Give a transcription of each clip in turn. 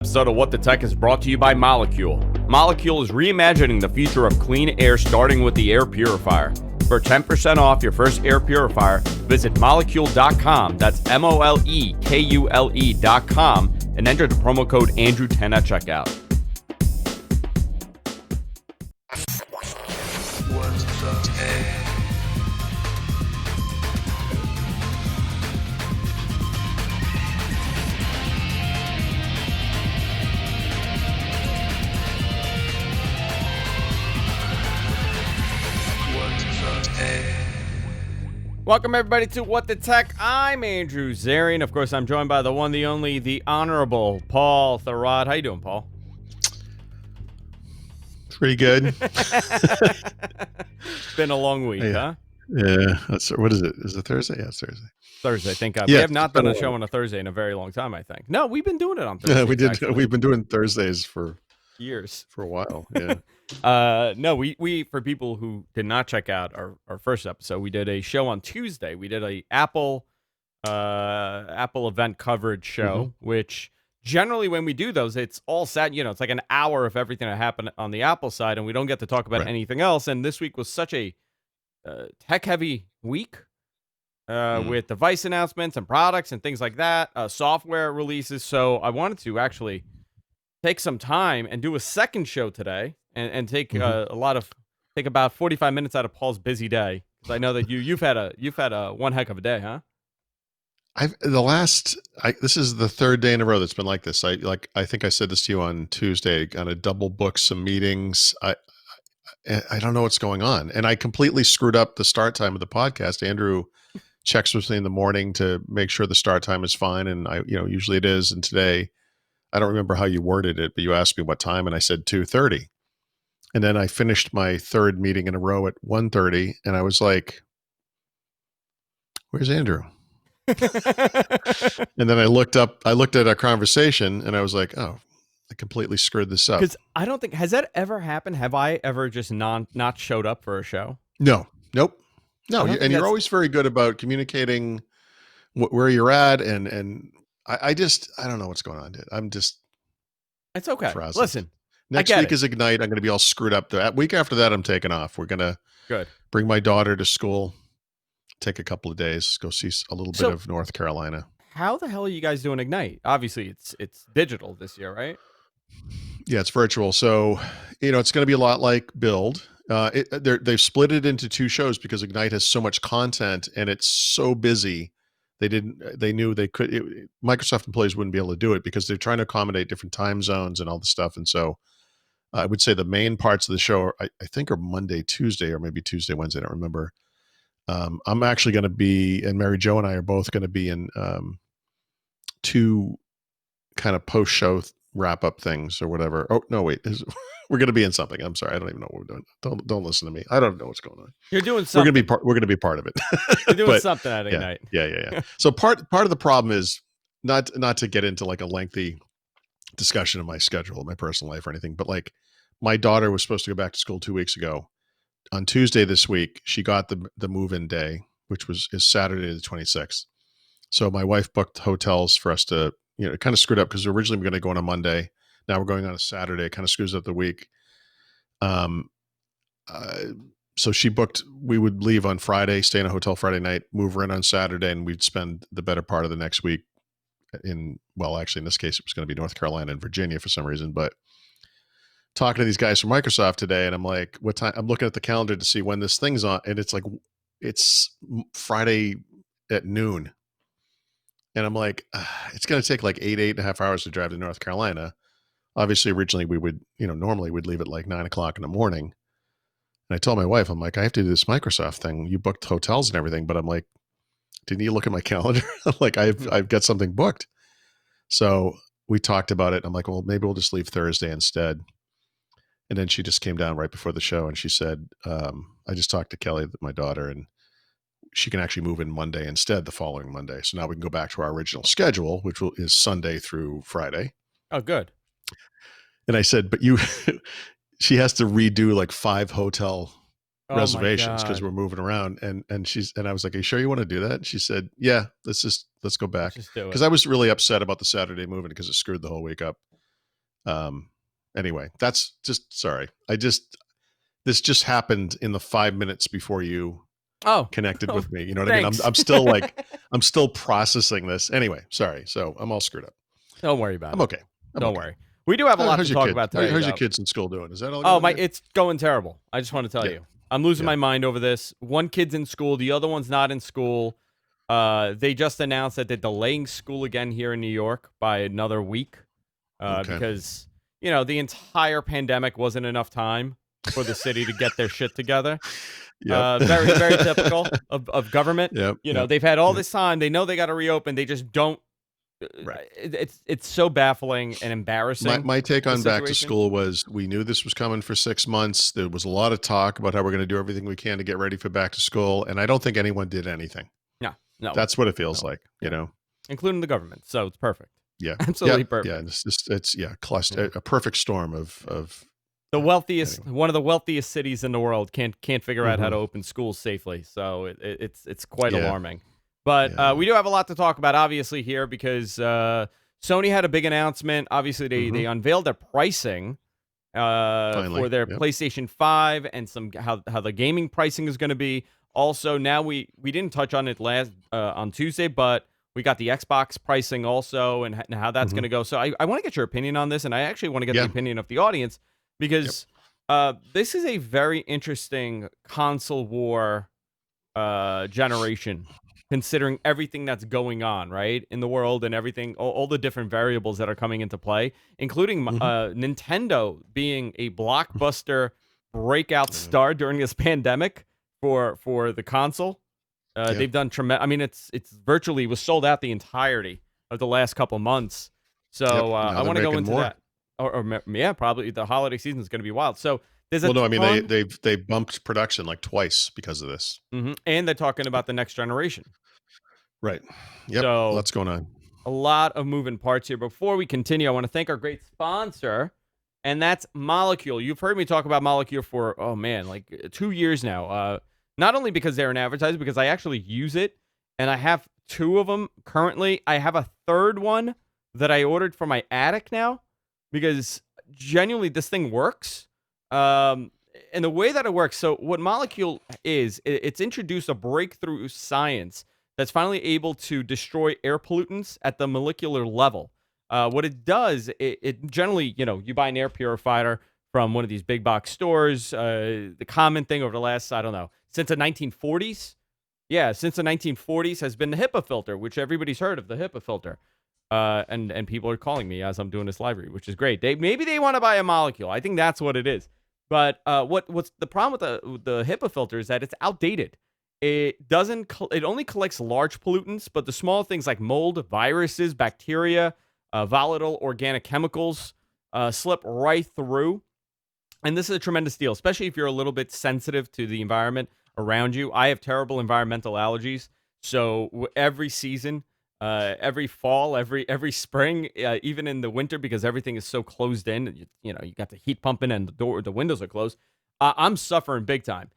episode of What the Tech is brought to you by Molecule. Molecule is reimagining the future of clean air, starting with the air purifier. For 10% off your first air purifier, visit molecule.com. That's MOLEKULE.com and enter the promo code Andrew10 at checkout. What the Tech? Welcome, everybody, to What the Tech. I'm Andrew Zarian. Of course, I'm joined by the one, the only, the honorable Paul Thurrott. How you doing, Paul? Pretty good. It's been a long week, huh? Yeah. What is it? Is it Thursday? Yeah, it's Thursday. Thursday, thank God. Yeah, We have not done a it's been a show on a Thursday in a very long time, I think. No, we've been doing it on Thursday. Yeah, we did. actually. We've been doing Thursdays for years. a while. Yeah. No, we for people who did not check out our first episode, we did a show on Tuesday. We did a Apple event coverage show, which generally when we do those, it's all set. You know, it's like an hour of everything that happened on the Apple side, and we don't get to talk about anything else. And this week was such a tech-heavy week with device announcements and products and things like that, software releases. So I wanted to actually take some time and do a second show today and take take about 45 minutes out of Paul's busy day. So I know that you've had a one heck of a day, huh? This is the third day in a row that's been like this. I think I said this to you on Tuesday. Kind of double booked some meetings. I don't know what's going on, and I completely screwed up the start time of the podcast. Andrew checks with me in the morning to make sure the start time is fine, and usually it is. And today, I don't remember how you worded it, but you asked me what time, and I said 2:30. And then I finished my third meeting in a row at 1:30, and I was like, "Where's Andrew?" And then I looked at our conversation, and I was like, "Oh, I completely screwed this up." Because I don't think has that ever happened. Have I ever just not showed up for a show? No, nope, no. and You're always very good about communicating where you're at, and I don't know what's going on, dude. It's okay. frazzled. Listen, Next week is Ignite. I'm going to be all screwed up. The week after that, I'm taking off. We're going to bring my daughter to school, take a couple of days, go see a little bit of North Carolina. How the hell are you guys doing Ignite? Obviously, it's digital this year, right? Yeah, it's virtual. So, it's going to be a lot like Build. They've split it into two shows because Ignite has so much content and it's so busy. They knew they could, Microsoft employees wouldn't be able to do it because they're trying to accommodate different time zones and all the stuff. And so I would say the main parts of the show, I think, are Monday, Tuesday, or maybe Tuesday, Wednesday. I don't remember. I'm actually going to be, and Mary Jo and I are both going to be in two kind of post-show wrap-up things or whatever. Oh, no, wait. We're going to be in something. I'm sorry. I don't even know what we're doing. Don't listen to me. I don't know what's going on. You're doing something. We're going to be part of it. You're doing something at Ignite. Yeah. So part of the problem is not to get into like a lengthy discussion of my schedule, my personal life or anything, but like my daughter was supposed to go back to school 2 weeks ago. On Tuesday this week, she got the move-in day, which is Saturday the 26th. So my wife booked hotels for us to, it kind of screwed up because originally we were going to go on a Monday. Now we're going on a Saturday. It kind of screws up the week. So she booked, we would leave on Friday, stay in a hotel Friday night, move her in on Saturday, and we'd spend the better part of the next week actually in this case, it was going to be North Carolina and Virginia for some reason, but talking to these guys from Microsoft today, and I'm like, what time? I'm looking at the calendar to see when this thing's on, and it's Friday at noon. And I'm like, it's going to take like 8.5 hours to drive to North Carolina. Obviously, originally we would, normally we'd leave at like 9:00 in the morning. And I told my wife, I'm like, I have to do this Microsoft thing. You booked hotels and everything, but I'm like, didn't you look at my calendar? I'm like, I've got something booked. So we talked about it. I'm like, well, maybe we'll just leave Thursday instead. And then she just came down right before the show and she said, I just talked to Kelly, my daughter, and she can actually move in Monday instead, the following Monday. So now we can go back to our original schedule, which is Sunday through Friday. Oh, good. And I said, but she has to redo like 5 hotel reservations because we're moving around. And I was like, are you sure you want to do that? And she said, yeah, let's go back. Because I was really upset about the Saturday moving because it screwed the whole week up. Anyway, that's just sorry. This just happened in the 5 minutes before you Oh, connected with me. You know what I mean? thanks. I'm still like I'm still processing this. Anyway, sorry. So I'm all screwed up. Don't worry about I'm it. okay. I'm Don't okay. worry. We do have a lot How's to your talk kids? about today. How's your though. kids in school doing? Is that all? Oh going my, good? it's going terrible. I just want to tell Yeah. you, I'm losing Yeah. my mind over this. One kid's in school, the other one's not in school. They just announced that they're delaying school again here in New York by another week, Okay. because the entire pandemic wasn't enough time for the city to get their shit together. Yep. Very, very typical of government. Yep. Yep. They've had all Yep. this time. They know they got to reopen. They just don't. Right. It's so baffling and embarrassing. My take the on back to situation. school was we knew this was coming for 6 months. There was a lot of talk about how we're going to do everything we can to get ready for back to school, and I don't think anyone did anything. No, That's what it feels No. like, you know. including the government. So it's perfect. Yeah. Absolutely Yeah. perfect. Yeah. It's cluster a perfect storm of The wealthiest, anyway. one of the wealthiest cities in the world can't figure out how Mhm. to open schools safely. So it's quite Yeah. alarming. But Yeah. we do have a lot to talk about, obviously, here because Sony had a big announcement. Obviously, they unveiled their pricing Finally. for their Yep. PlayStation 5 and some how the gaming pricing is going to be. Also, now we didn't touch on it last on Tuesday, but we got the Xbox pricing also and how that's going Mhm. to go. So I want to get your opinion on this, and I actually want to get Yeah. the opinion of the audience because this is a very interesting console war generation, considering everything that's going on, right, in the world and everything, all the different variables that are coming into play, including Nintendo being a blockbuster breakout star during this pandemic for the console. Yeah. They've done tremendous. I mean, it's virtually was sold out the entirety of the last couple months. So Yep. Now I they're want to go making into more. that. Yeah, probably the holiday season is going to be wild. So there's a Well, no, I mean ton- they bumped production like twice because of this. and they're talking about the next generation. Right. Yep. So Lots going on. a lot of moving parts here. Before we continue, I want to thank our great sponsor, and that's Molecule. You've heard me talk about Molecule for, like 2 years now. Not only because they're an advertiser, because I actually use it, and I have 2 of them currently. I have a third one that I ordered for my attic now, because genuinely this thing works. And the way that it works, so what Molecule is, it's introduced a breakthrough science that's finally able to destroy air pollutants at the molecular level. What it does, it generally, you buy an air purifier from one of these big box stores. The common thing over the last, I don't know, since the 1940s. Yeah, since the 1940s has been the HEPA filter, which everybody's heard of, the HEPA filter. And people are calling me as I'm doing this live read, which is great. Maybe they want to buy a Molecule. I think that's what it is. But what's the problem with the HEPA filter is that it's outdated. It doesn't. It only collects large pollutants, but the small things like mold, viruses, bacteria, volatile organic chemicals slip right through. And this is a tremendous deal, especially if you're a little bit sensitive to the environment around you. I have terrible environmental allergies, so every season, every fall, every spring, even in the winter, because everything is so closed in. You got the heat pumping and the windows are closed. I'm suffering big time.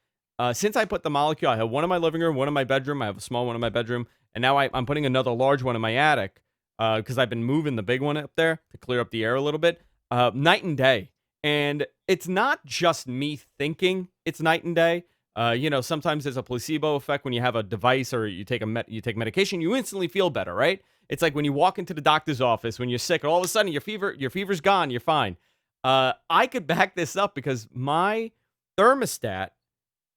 Since I put the Molecule, I have one in my living room, one in my bedroom. I have a small one in my bedroom, and now I'm putting another large one in my attic because I've been moving the big one up there to clear up the air a little bit. Night and day. And it's not just me thinking it's night and day. Sometimes there's a placebo effect when you have a device or you take medication, you instantly feel better, right? It's like when you walk into the doctor's office when you're sick, all of a sudden your fever's gone, you're fine. I could back this up because my thermostat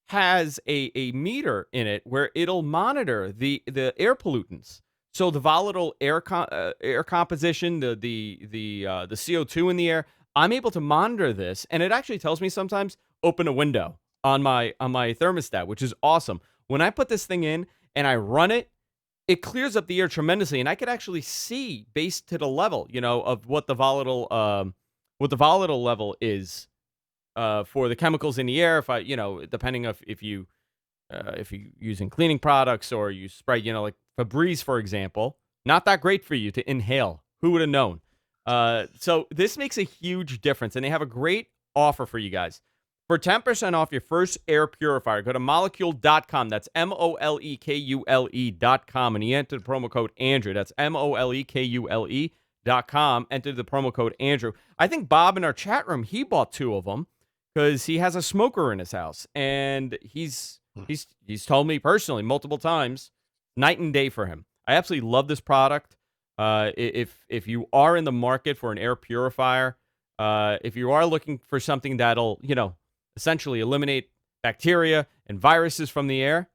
has a meter in it where it'll monitor the air pollutants. So the volatile air composition, the CO2 in the air, I'm able to monitor this, and it actually tells me sometimes open a window on my thermostat, which is awesome. When I put this thing in and I run it, it clears up the air tremendously, and I could actually see based to the level, of what the volatile level is for the chemicals in the air. If I, depending if you using cleaning products or you spray, like Febreze, for example, not that great for you to inhale. Who would have known? So this makes a huge difference, and they have a great offer for you guys. For 10% off your first air purifier, go to molecule.com. That's MOLEKULE.com, and you enter the promo code Andrew. That's MOLEKULE.com. malikiel.com. Enter the promo code Andrew. I think Bob in our chat room, he bought 2 of them because he has a smoker in his house, and he's told me personally multiple times, night and day for him. I absolutely love this product. If you are in the market for an air purifier, if you are looking for something that'll, essentially eliminate bacteria and viruses from the air,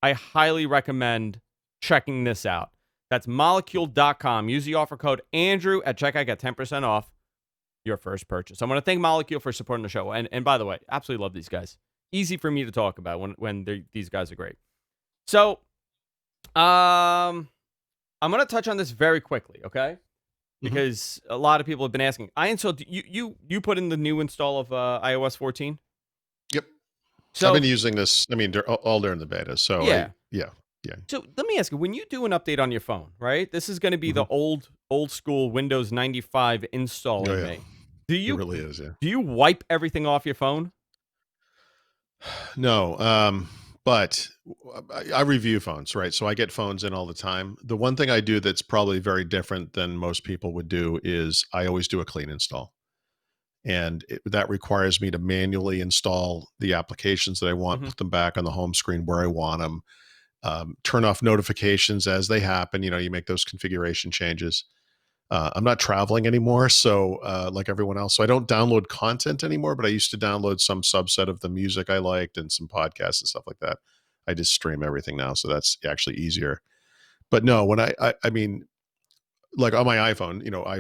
I highly recommend checking this out. That's malikiel.com. Use the offer code Andrew at checkout. Get 10% off your first purchase. I want to thank Malikiel for supporting the show. And by the way, absolutely love these guys. Easy for me to talk about when these guys are great. So, I'm going to touch on this very quickly, okay? Because a lot of people have been asking. I installed, you put in the new install of iOS 14? Yep. So I've been using this, all during the beta. So yeah. Yeah. So let me ask you, when you do an update on your phone, right? This is going to be the old school Windows 95 install in May. It really is, yeah. Do you wipe everything off your phone? No, but I review phones, right? So I get phones in all the time. The one thing I do that's probably very different than most people would do is I always do a clean install. And that requires me to manually install the applications that I want, put them back on the home screen where I want them, turn off notifications as they happen. You make those configuration changes. I'm not traveling anymore, so like everyone else. So I don't download content anymore, but I used to download some subset of the music I liked and some podcasts and stuff like that. I just stream everything now, so that's actually easier. But no, when I mean, like on my iPhone, I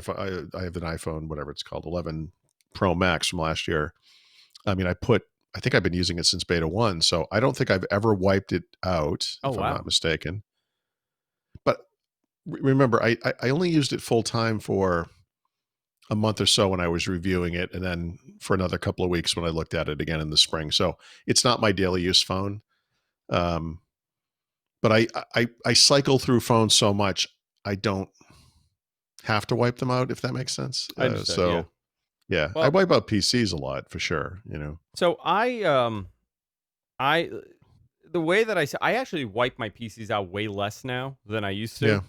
have an iPhone, whatever it's called, 11 Pro Max from last year. I mean, I think I've been using it since beta 1, so I don't think I've ever wiped it out, if I'm not mistaken. But remember, I only used it full time for a month or so when I was reviewing it, and then for another couple of weeks when I looked at it again in the spring. So it's not my daily use phone. But I cycle through phones so much, I don't have to wipe them out, if that makes sense. Yeah, well, I wipe out PCs a lot for sure. So the way that I actually wipe my PCs out way less now than I used to. Yeah.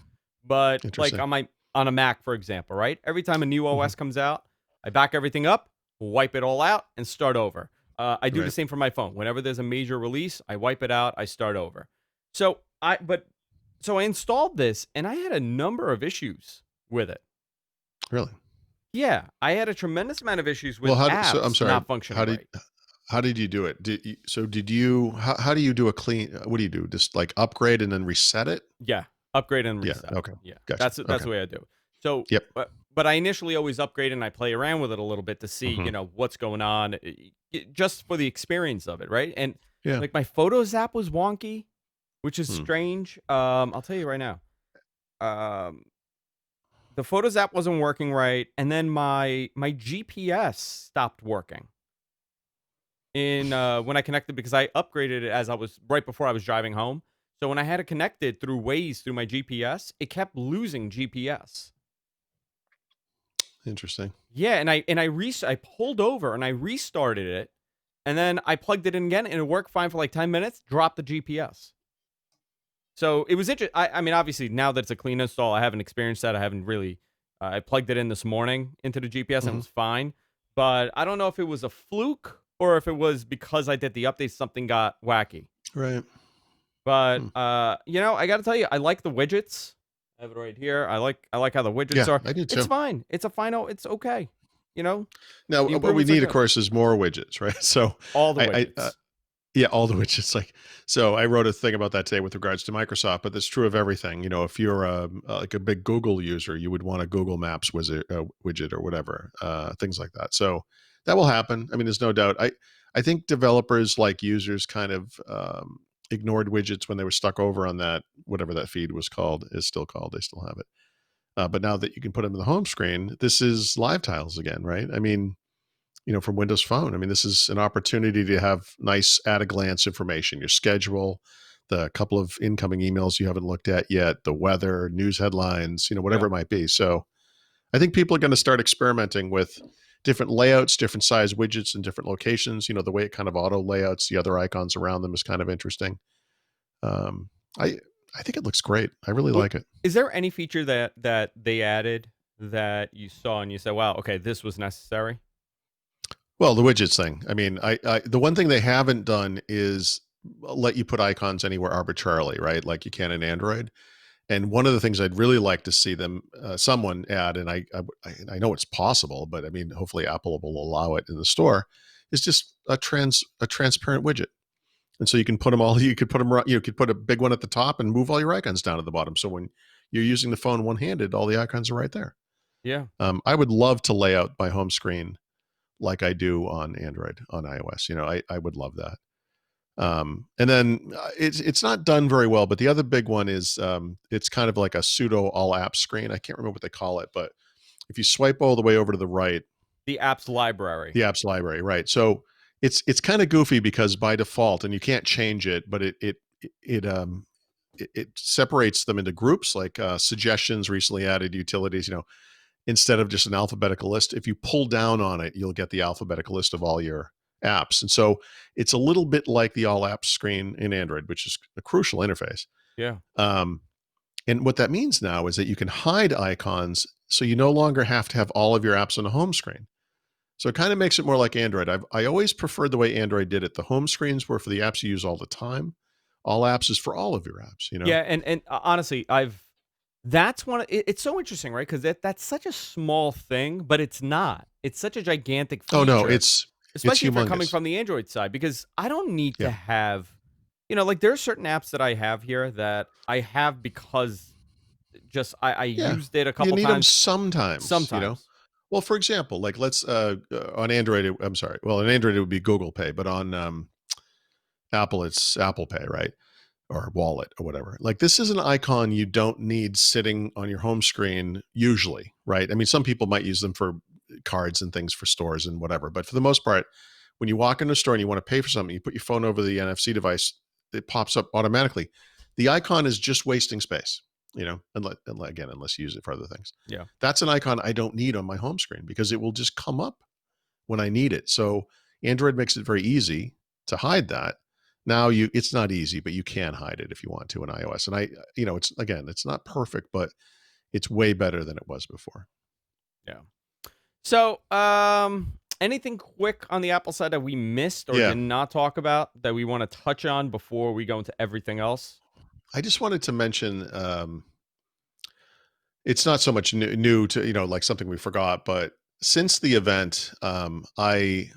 But like on a Mac, for example, right? Every time a new OS comes out, I back everything up, wipe it all out, and start over. I do the same for my phone. Whenever there's a major release, I wipe it out, I start over. So I installed this, and I had a number of issues with it. Really? Yeah, I had a tremendous amount of issues with apps not functioning right. How did you do it? How do you do a clean? What do you do? Just like upgrade and then reset it? Yeah, upgrade and reset. Yeah, okay. Yeah, gotcha. That's the way I do it. So, yep. But I initially always upgrade and I play around with it a little bit to see, what's going on, just for the experience of it, right? And like my Photos app was wonky, which is strange. I'll tell you right now. The Photos app wasn't working right, and then my GPS stopped working when I connected, because I upgraded it as I was right before I was driving home. So when I had it connected through Waze through my GPS, it kept losing GPS. Interesting. Yeah, and I pulled over and I restarted it, and then I plugged it in again, and it worked fine for like 10 minutes. Dropped the GPS. So it was interesting. I mean, obviously, now that it's a clean install, I haven't experienced that. I haven't really. I plugged it in this morning into the GPS and it was fine. But I don't know if it was a fluke or if it was because I did the update, something got wacky. Right. But I got to tell you, I like the widgets. I have it right here. I like how the widgets are. I do too. It's fine. It's a final. It's okay. Now, what we need, of course, is more widgets, right? So all the widgets. All the widgets. So I wrote a thing about that today with regards to Microsoft, but that's true of everything. If you're like a big Google user, you would want a Google Maps widget or whatever, things like that. So that will happen. I mean, there's no doubt. I think developers, like users, kind of ignored widgets when they were stuck over on that, whatever that feed was called, is still called. They still have it. But now that you can put them in the home screen, this is live tiles again, right? I mean, from Windows Phone. I mean, this is an opportunity to have nice at-a-glance information, your schedule, the couple of incoming emails you haven't looked at yet, the weather, news headlines, whatever it might be. So I think people are going to start experimenting with different layouts, different size widgets in different locations. The way it kind of auto layouts the other icons around them is kind of interesting. I think it looks great. I really like it. Is there any feature that they added that you saw and you said, "Wow, okay, this was necessary"? Well, the widgets thing. I mean, the one thing they haven't done is let you put icons anywhere arbitrarily, right? Like you can in Android. And one of the things I'd really like to see them, someone add, and I know it's possible, but I mean, hopefully Apple will allow it in the store, is just a transparent widget. And so you can put them all. You could put them. You could put a big one at the top and move all your icons down at the bottom. So when you're using the phone one handed, all the icons are right there. Yeah. I would love to lay out my home screen like I do on Android, on iOS. I would love that. And then it's not done very well, but the other big one is it's kind of like a pseudo all apps screen. I can't remember what they call it, but if you swipe all the way over to the right, The apps library. the apps library, right? So it's kind of goofy because by default, and you can't change it, but it separates them into groups like suggestions, recently added utilities. Instead of just an alphabetical list, if you pull down on it, you'll get the alphabetical list of all your apps. And so it's a little bit like the all apps screen in Android, which is a crucial interface. Yeah. And what that means now is that you can hide icons, so you no longer have to have all of your apps on the home screen. So it kind of makes it more like Android. I always preferred the way Android did it. The home screens were for the apps you use all the time. All apps is for all of your apps. Yeah, and honestly, that's it's so interesting, right? Because that's such a small thing, but it's not. It's such a gigantic Oh no, feature, it's especially if you're coming humongous. from the Android side, because I don't need to Yeah, have, like there are certain apps that I have here that I have because just I yeah. used it a You couple need them times. sometimes. Sometimes. Well, for example, like let's on Android. I'm sorry. Well, on Android it would be Google Pay, but on Apple it's Apple Pay, right? Or Wallet or whatever. Like this is an icon you don't need sitting on your home screen usually, right? I mean, some people might use them for cards and things for stores and whatever, but for the most part, when you walk into a store and you want to pay for something, you put your phone over the NFC device, it pops up automatically. The icon is just wasting space, unless you use it for other things. Yeah. That's an icon I don't need on my home screen because it will just come up when I need it. So Android makes it very easy to hide that. Now it's not easy, but you can hide it if you want to in iOS. And it's not perfect, but it's way better than it was before. Yeah. So, anything quick on the Apple side that we missed or Yeah. did not talk about that we want to touch on before we go into everything else? I just wanted to mention it's not so much new to, like something we forgot, but since the event, I'm trying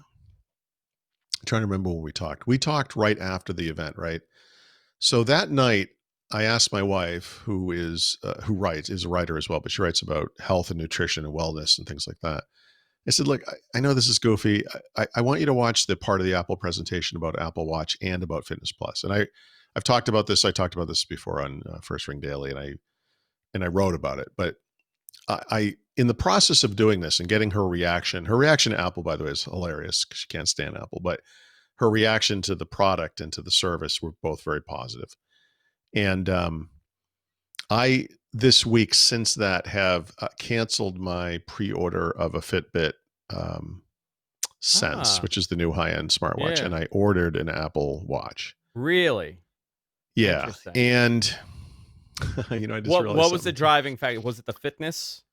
to remember when we talked. We talked right after the event, right? So that night, I asked my wife, who is a writer as well, but she writes about health and nutrition and wellness and things like that. I said, look, I know this is goofy. I want you to watch the part of the Apple presentation about Apple Watch and about Fitness Plus. And I've talked about this. I talked about this before on First Ring Daily, and I wrote about it. But I in the process of doing this and getting her reaction to Apple, by the way, is hilarious because she can't stand Apple, but her reaction to the product and to the service were both very positive. And I this week since that have canceled my pre-order of a Fitbit Sense, which is the new high-end smartwatch, Yeah. and I ordered an Apple Watch. Really? Yeah, Interesting. and I just realized What was the something. driving factor? Was it the fitness?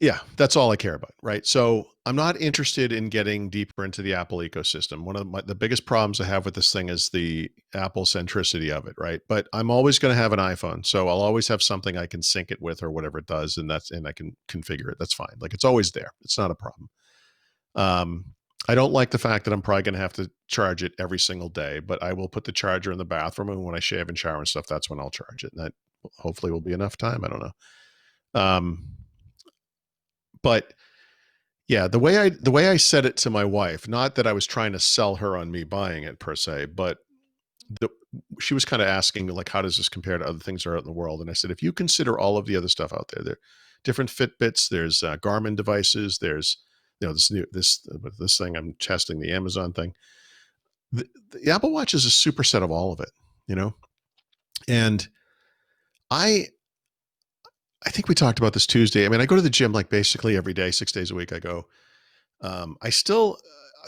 Yeah, that's all I care about, right? So I'm not interested in getting deeper into the Apple ecosystem. One of the biggest problems I have with this thing is the Apple centricity of it, right? But I'm always going to have an iPhone, so I'll always have something I can sync it with or whatever it does, and I can configure it. That's fine. Like it's always there. It's not a problem. I don't like the fact that I'm probably going to have to charge it every single day, but I will put the charger in the bathroom, and when I shave and shower and stuff, that's when I'll charge it. And that hopefully will be enough time. I don't know. But yeah, the way I said it to my wife, not that I was trying to sell her on me buying it per se, but she was kind of asking like, how does this compare to other things that are out in the world? And I said, if you consider all of the other stuff out there, there are different Fitbits, there's Garmin devices, there's this thing I'm testing, the Amazon thing. The Apple Watch is a superset of all of it, and I think we talked about this Tuesday. I mean, I go to the gym like basically every day, 6 days a week. I go. I still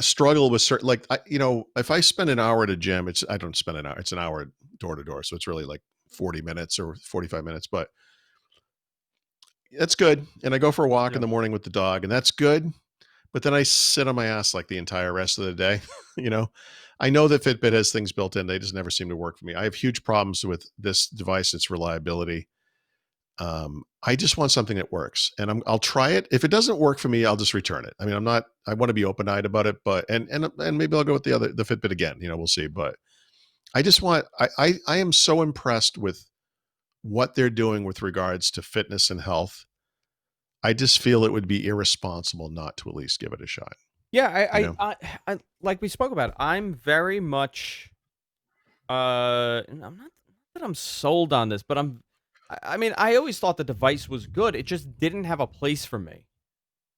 struggle with certain, like, if I spend an hour at a gym, I don't spend an hour. It's an hour door to door, so it's really like 40 minutes or 45 minutes. But that's good. And I go for a walk Yeah. in the morning with the dog, and that's good. But then I sit on my ass like the entire rest of the day. you know, I know that Fitbit has things built in. They just never seem to work for me. I have huge problems with this device, its reliability. I just want something that works, and I'll try it. If it doesn't work for me, I'll just return it. I mean, I want to be open-eyed about it, but and maybe I'll go with the Fitbit again. We'll see. But I just want I am so impressed with what they're doing with regards to fitness and health. I just feel it would be irresponsible not to at least give it a shot. Yeah, You know? I like we spoke about. I'm very much I'm not that I'm sold on this, but I mean, I always thought the device was good. It just didn't have a place for me.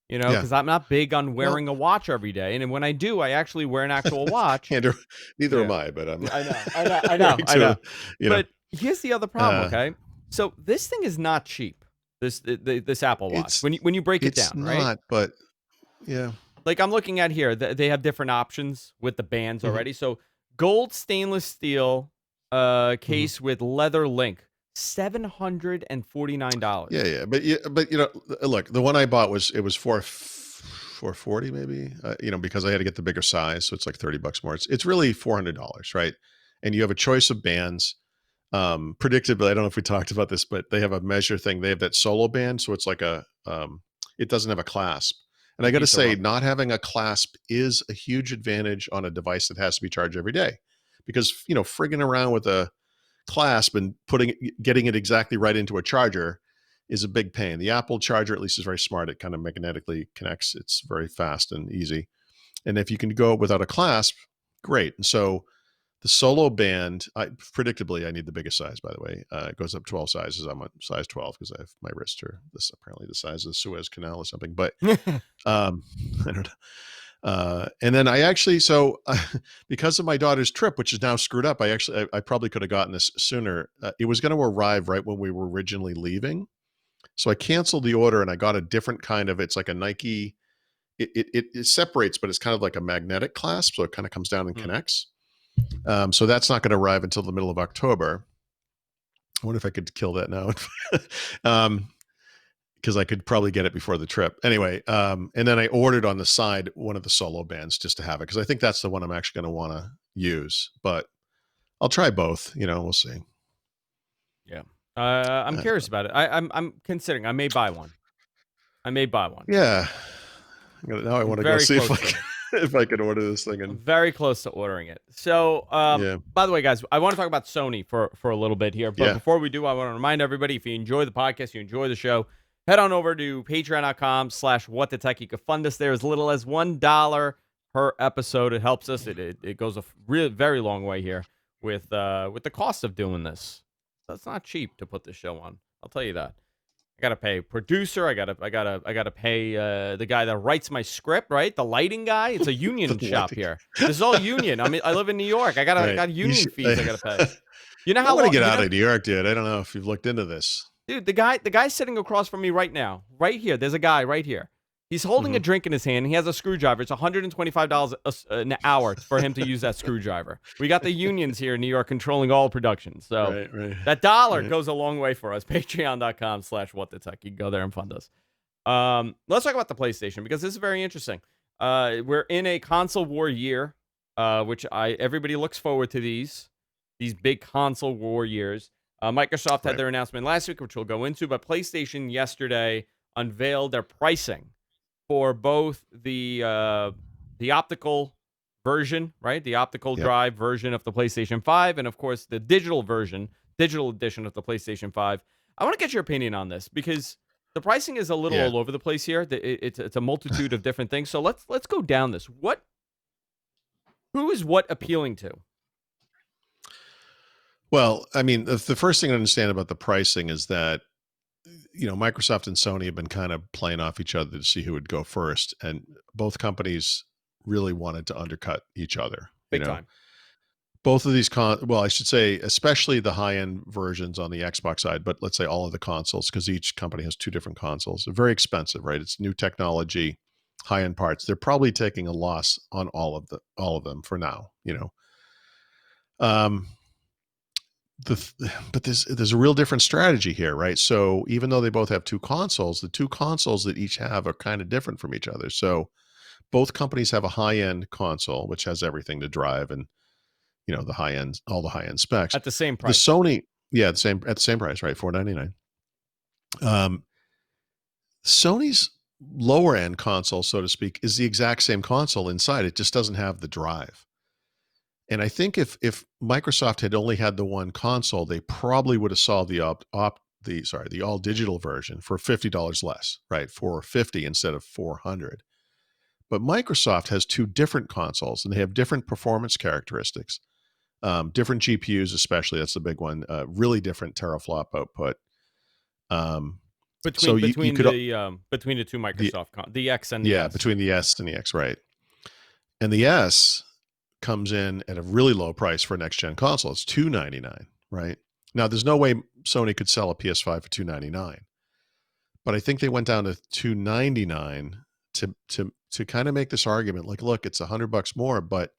Yeah. Because I'm not big on Well, wearing a watch every day, and then when I do, I actually wear an actual watch. Andrew, neither am Yeah. I, but I'm Yeah, I know, I know, I know, going I know. to, you know, But here's the other problem, uh, okay? So this thing is not cheap. This Apple Watch. it's When you break it it's down, right? not, but yeah. Like I'm looking at here, they have different options with the bands Mhm, already. So gold stainless steel mhm. case with leather link, $749. Yeah, yeah, but look, the one I bought was 440 maybe, because I had to get the bigger size, so it's like $30 more. It's really $400, right? And you have a choice of bands. Predictably, I don't know if we talked about this, but they have a measure thing. They have that solo band, so it's like it doesn't have a clasp. And I got to Beats are say, rubber. not having a clasp is a huge advantage on a device that has to be charged every day, because frigging around with a clasp and getting it exactly right into a charger is a big pain. The Apple charger, at least, is very smart. It kind of magnetically connects. It's very fast and easy. And if you can go without a clasp, great. And so the solo band, predictably, I need the biggest size, by the way. It goes up 12 sizes. I'm on size 12 because I have my wrists are apparently the size of the Suez Canal or something. But I don't know. And then I actually, because of my daughter's trip, which is now screwed up, I probably could have gotten this sooner. It was going to arrive right when we were originally leaving. So I canceled the order and I got a different kind of, it's like a Nike, it separates, but it's kind of like a magnetic clasp. So it kind of comes down and Hmm. connects. So that's not going to arrive until the middle of October. I wonder if I could kill that now. Because I could probably get it before the trip. Anyway, and then I ordered on the side one of the solo bands just to have it, because I think that's the one I'm actually going to want to use. But I'll try both. We'll see. Yeah. I'm Uh, curious about it. I'm considering. I may buy one. I may buy one. yeah. Now I I'm want to go very see if close I to. can, if I can order this thing. I'm And very close to ordering it. So, yeah, by the way, guys, I want to talk about Sony for a little bit here. But yeah, before we do, I want to remind everybody, if you enjoy the podcast, you enjoy the show, head on over to patreon.com/whatthetech. You can fund us there as little as $1 per episode. It helps us. It goes a very long way here with the cost of doing this. That's not cheap to put this show on. I'll tell you that. I gotta pay producer. I gotta pay the guy that writes my script. Right, the lighting guy. It's a union the shop lighting. here. This is all union. I mean, I live in New York. I Right. got union fees. I gotta pay. You know I how want to long? get out of New York, dude. I don't know if you've looked into this. Dude, the guy sitting across from me right now, right here. There's a guy right here. He's holding Mm-hmm. a drink in his hand. And he has a screwdriver. It's $125 an hour for him to use that screwdriver. We got the unions here in New York controlling all production. So Right. that dollar Right. goes a long way for us. Patreon.com/whatthetech. You can go there and fund us. Let's talk about the PlayStation, because this is very interesting. We're in a console war year, which everybody looks forward to these big console war years. Microsoft had Right. their announcement last week, which we'll go into, but PlayStation yesterday unveiled their pricing for both the optical version, right? The optical Yep. drive version of the PlayStation 5, and of course the digital edition of the PlayStation 5. I want to get your opinion on this, because the pricing is a little Yeah. all over the place here. It's a multitude of different things. So let's go down this. Who is what appealing to? Well, I mean, the first thing to understand about the pricing is that Microsoft and Sony have been kind of playing off each other to see who would go first, and both companies really wanted to undercut each other. Big time. Both of these well, I should say, especially the high-end versions on the Xbox side, but let's say all of the consoles, because each company has two different consoles. They're very expensive, right? It's new technology, high-end parts. They're probably taking a loss on all of them for now. Um, but there's a real different strategy here, right? So even though they both have two consoles, the two consoles that each have are kind of different from each other. So both companies have a high-end console, which has everything to drive and the high-end, all the high-end specs. At the same The price. Sony, yeah, at the same price, right? $499. Sony's lower end console, so to speak, is the exact same console inside. It just doesn't have the drive. And I think if Microsoft had only had the one console, they probably would have solved the all digital version for $50 less, right? $450 instead of $400. But Microsoft has two different consoles, and they have different performance characteristics, different GPUs, especially. That's the big one. Really different teraflop output. So between you could the two Microsoft the X and the S. between the S and the X, right? And the S comes in at a really low price for a next gen console. It's $299, right? Now, there's no way Sony could sell a PS5 for $299, but I think they went down to $299 to kind of make this argument. Like, look, it's $100 more, but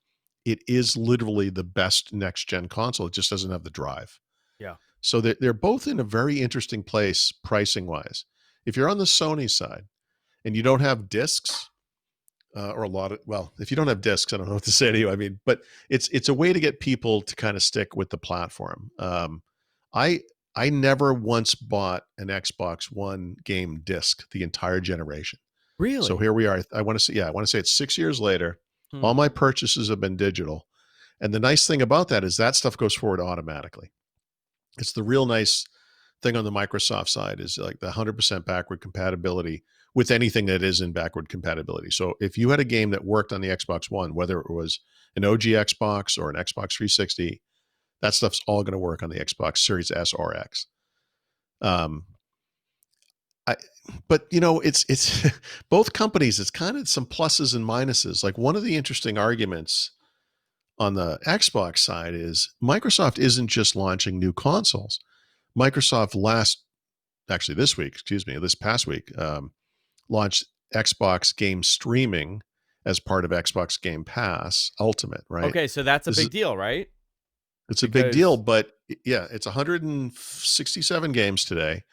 it is literally the best next gen console. It just doesn't have the drive. Yeah. So they're both in a very interesting place pricing wise. If you're on the Sony side and you don't have discs, or if you don't have discs, I don't know what to say to you. I mean, but it's a way to get people to kind of stick with the platform. I never once bought an Xbox One game disc the entire generation. Really? So here we are. I want to say it's 6 years later. All my purchases have been digital. And the nice thing about that is that stuff goes forward automatically. It's the real nice thing on the Microsoft side is like the 100% backward compatibility with anything that is in backward compatibility. So if you had a game that worked on the Xbox One, whether it was an OG Xbox or an Xbox 360, that stuff's all going to work on the Xbox Series S or X. But it's both companies, it's kind of some pluses and minuses. Like one of the interesting arguments on the Xbox side is Microsoft isn't just launching new consoles. Microsoft this past week, launched Xbox game streaming as part of Xbox Game Pass Ultimate, right? Okay, so that's a big deal, right? It's a big deal, but yeah, it's 167 games today.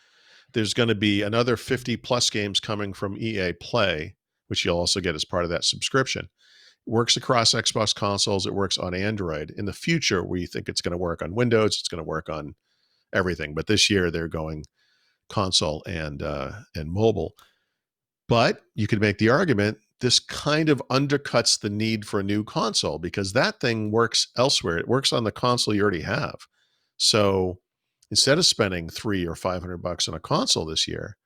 There's going to be another 50 plus games coming from EA Play, which you'll also get as part of that subscription. It works across Xbox consoles. It works on Android. In the future, we think it's going to work on Windows. It's going to work on everything. But this year, they're going console and mobile. But you could make the argument this kind of undercuts the need for a new console because that thing works elsewhere. It works on the console you already have. So instead of spending $300 or $500 on a console this year,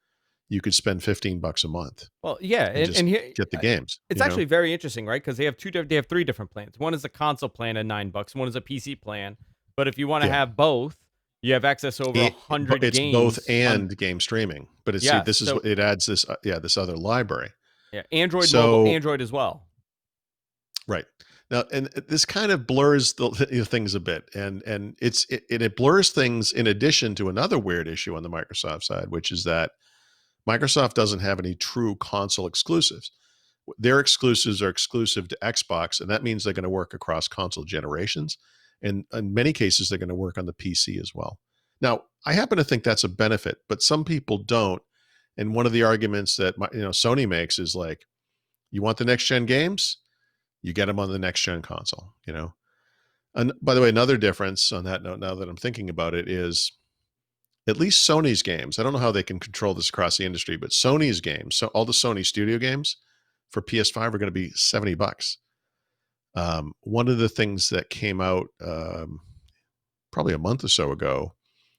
you could spend $15 a month. Well, yeah, and here, get the games. It's actually very interesting, right? Because they have three different plans. One is a console plan at $9. One is a PC plan. But if you want to have both, you have access over 100 games. It's both and game streaming. But it adds this this other library. Yeah, Android, mobile, Android as well. Right. Now, and this kind of blurs the things a bit, and it blurs things in addition to another weird issue on the Microsoft side, which is that Microsoft doesn't have any true console exclusives. Their exclusives are exclusive to Xbox, and that means they're going to work across console generations. And in many cases, they're going to work on the PC as well. Now, I happen to think that's a benefit, but some people don't. And one of the arguments that Sony makes is like, you want the next gen games, you get them on the next gen console. And by the way, another difference on that note, now that I'm thinking about it, is at least Sony's games. I don't know how they can control this across the industry, but Sony's games, so all the Sony studio games for PS5 are going to be $70. One of the things that came out probably a month or so ago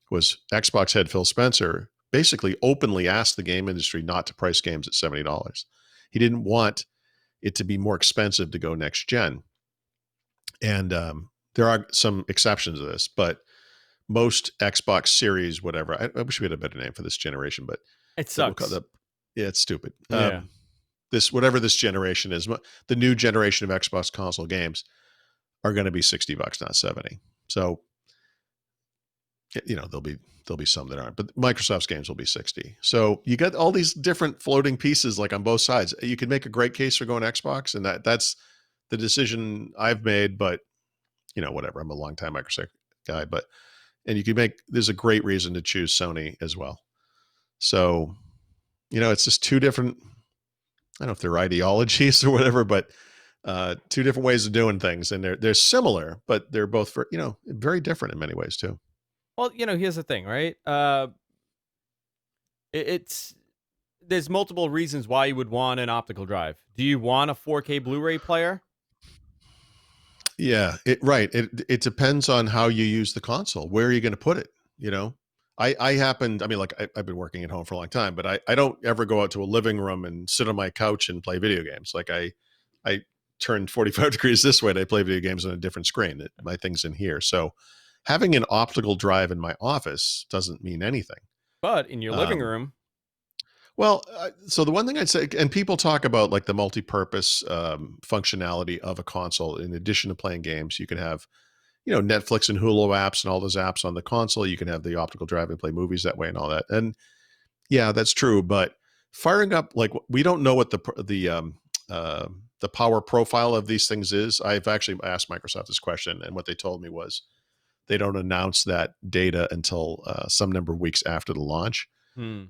was Xbox head Phil Spencer basically openly asked the game industry not to price games at $70. He didn't want it to be more expensive to go next gen. And there are some exceptions to this, but most Xbox Series, whatever, I wish we had a better name for this generation, but it sucks. It's stupid. Yeah. Whatever this generation is, the new generation of Xbox console games are going to be $60, not $70. So, there'll be some that aren't, but Microsoft's games will be $60. So you got all these different floating pieces, like on both sides. You could make a great case for going Xbox, and that's the decision I've made. But whatever. I'm a longtime Microsoft guy, but and you can make. There's a great reason to choose Sony as well. So, it's just two different. I don't know if they're ideologies or whatever, but two different ways of doing things, and they're similar, but they're both very different in many ways too. Well, here's the thing, right? It's there's multiple reasons why you would want an optical drive. Do you want a 4K Blu-ray player? Yeah, It depends on how you use the console. Where are you going to put it? I happened. I mean, like I've been working at home for a long time, but I don't ever go out to a living room and sit on my couch and play video games. Like I turned 45 degrees this way and I play video games on a different screen. My thing's in here. So having an optical drive in my office doesn't mean anything. But in your living room. Well, so the one thing I'd say, and people talk about like the multi-purpose functionality of a console. In addition to playing games, you can have, Netflix and Hulu apps and all those apps on the console. You can have the optical drive and play movies that way and all that. And yeah, that's true. But firing up, like, we don't know what the power profile of these things is. I've actually asked Microsoft this question, and what they told me was they don't announce that data until some number of weeks after the launch.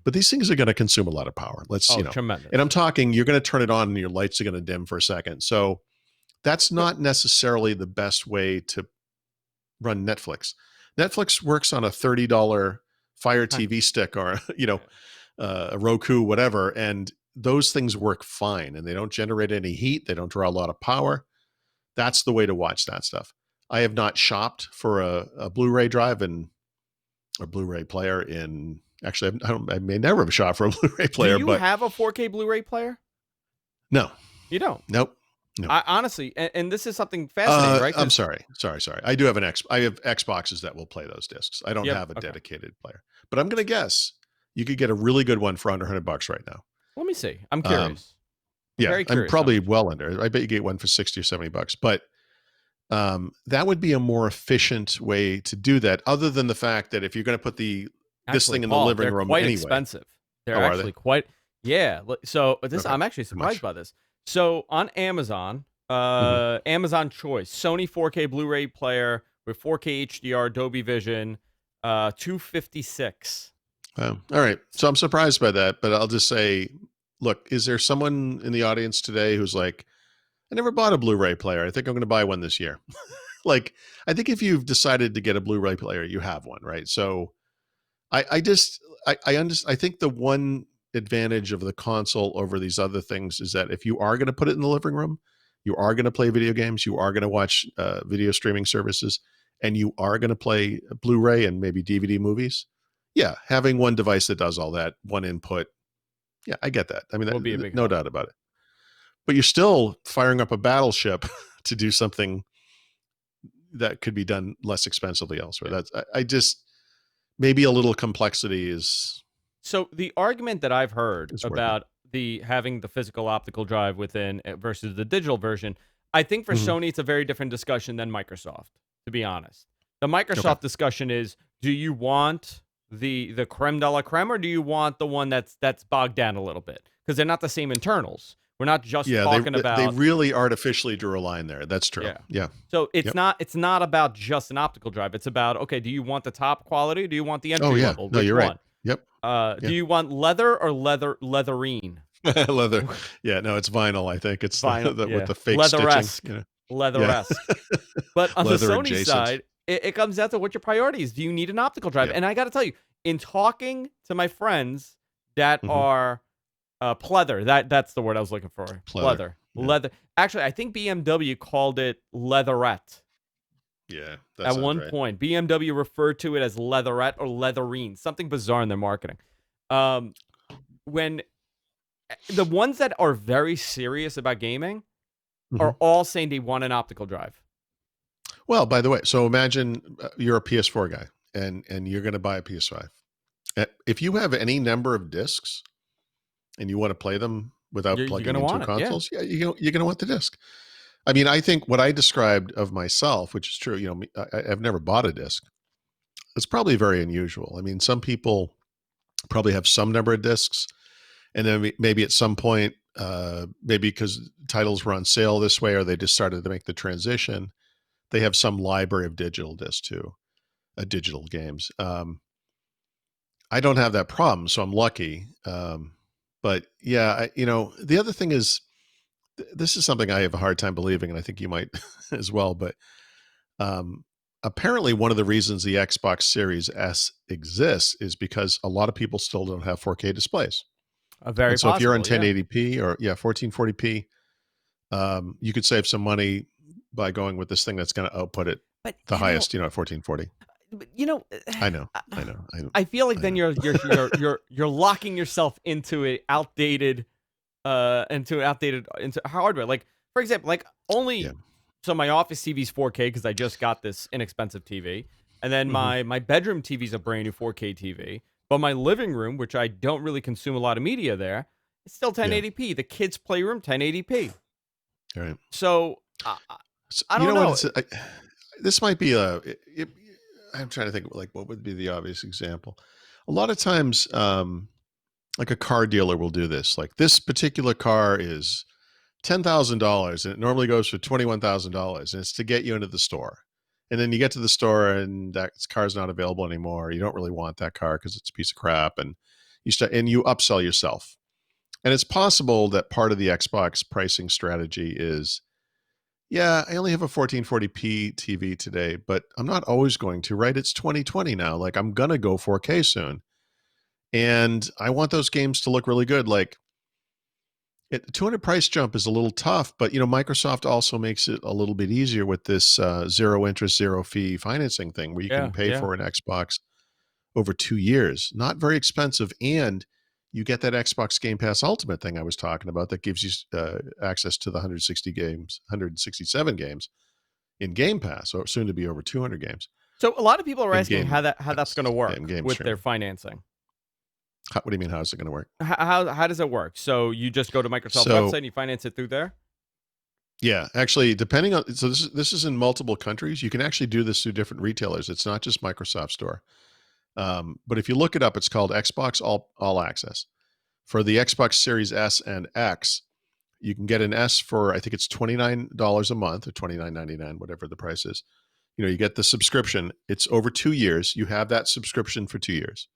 But these things are going to consume a lot of power. Tremendous. And I'm talking, you're going to turn it on and your lights are going to dim for a second. So that's not necessarily the best way to run Netflix. Netflix works on a $30 Fire TV stick or, a Roku, whatever. And those things work fine and they don't generate any heat. They don't draw a lot of power. That's the way to watch that stuff. I have not shopped for a Blu-ray drive and a Blu-ray player in. Actually, I may never have shot for a Blu-ray player. Do you have a 4K Blu-ray player? No. You don't? Nope. No. I honestly, and this is something fascinating, right? I'm sorry. I do have I have Xboxes that will play those discs. I don't have a dedicated player. But I'm going to guess you could get a really good one for under $100 right now. Let me see. I'm curious. I'm probably well under. I bet you get one for $60 or $70. But that would be a more efficient way to do that, other than the fact that if you're going to put this thing in the living room quite anyway. Expensive. They're actually quite. Yeah. So I'm actually surprised by this. So on Amazon, Amazon Choice, Sony 4K Blu-ray player with 4K HDR, Dolby Vision, $256. All right. So I'm surprised by that, but I'll just say, look, is there someone in the audience today who's like, I never bought a Blu-ray player. I think I'm going to buy one this year. Like, I think if you've decided to get a Blu-ray player, you have one, right? So I think the one advantage of the console over these other things is that if you are going to put it in the living room, you are going to play video games, you are going to watch video streaming services, and you are going to play Blu-ray and maybe DVD movies. Yeah, having one device that does all that, one input. Yeah, I get that. I mean, will be a big no doubt about it. But you're still firing up a battleship to do something that could be done less expensively elsewhere. That's I just maybe a little complexity is. So the argument that I've heard about having the physical optical drive within versus the digital version, I think for Sony it's a very different discussion than Microsoft, to be honest. The Microsoft discussion is, do you want the creme de la creme, or do you want the one that's bogged down a little bit? Because they're not the same internals. We're not just talking about. They really artificially drew a line there. That's true. Yeah. So it's not about just an optical drive. It's about, okay, do you want the top quality? Or do you want the entry level? No, you're right. Yep. Do you want leather or leatherine? Leather. Yeah, no, it's vinyl. I think it's vinyl with the fake leather-esque. stitching. Leather-esque. But on the Sony side, it comes down to what your priorities. Do you need an optical drive? And I got to tell you, in talking to my friends that are pleather, that's the word I was looking for. Pleather. Yeah. Leather. Actually, I think BMW called it leatherette. Yeah. At one point, BMW referred to it as leatherette or leatherine, something bizarre in their marketing. When the ones that are very serious about gaming are all saying they want an optical drive. Well, by the way, so imagine you're a PS4 guy and you're going to buy a PS5. If you have any number of discs and you want to play them without plugging into consoles, you're going to want the disc. I mean, I think what I described of myself, which is true, I've never bought a disc. It's probably very unusual. I mean, some people probably have some number of discs, and then maybe at some point, maybe because titles were on sale this way, or they just started to make the transition, they have some library of digital discs too. digital games. I don't have that problem, so I'm lucky. But yeah, the other thing is, this is something I have a hard time believing, and I think you might as well. But um, apparently, one of the reasons the Xbox Series S exists is because a lot of people still don't have 4K displays. Very And so if you're on possible, yeah. 1080p or 1440p, you could save some money by going with this thing that's going to output it But the highest, at 1440. I know, I I know, I feel like I then know. you're locking yourself into a outdated into hardware. Like for example, like Yeah. only so my office TV's 4K because I just got this inexpensive TV, and then Hmm. my bedroom TV's a brand new 4K TV. But my living room, which I don't really consume a lot of media there, it's still Yeah. 1080p. The kids' playroom 1080p. All right. So So, I you don't know what? know. This might be I'm trying to think like what would be the obvious example. A lot of times, like a car dealer will do this. Like this particular car is $10,000 and it normally goes for $21,000, and it's to get you into the store. And then you get to the store and that car's not available anymore. You don't really want that car because it's a piece of crap, and you upsell yourself. And it's possible that part of the Xbox pricing strategy is, yeah, I only have a 1440p TV today, but I'm not always going to, right? It's 2020 now. Like I'm going to go 4K soon. And I want those games to look really good. Like the 200 price jump is a little tough, but Microsoft also makes it a little bit easier with this zero interest, zero fee financing thing where you can Yeah, pay yeah. for an Xbox over 2 years. Not very expensive. And you get that Xbox Game Pass Ultimate thing I was talking about that gives you access to the 160 games, 167 games in Game Pass, or soon to be over 200 games So a lot of people are in asking Game how that's going to Pass. Yeah, in work game with their streaming. financing. What do you mean? How is it going to work? How does it work? So you just go to Microsoft's So website and you finance it through there? yeah, actually, depending on this is in multiple countries. You can actually do this through different retailers. It's not just Microsoft Store. But if you look it up, it's called Xbox All Access. For the Xbox Series S and X, you can get an S for I think it's $29 a month or $29.99, whatever the price is. You get the subscription. It's over 2 years. You have that subscription for 2 years.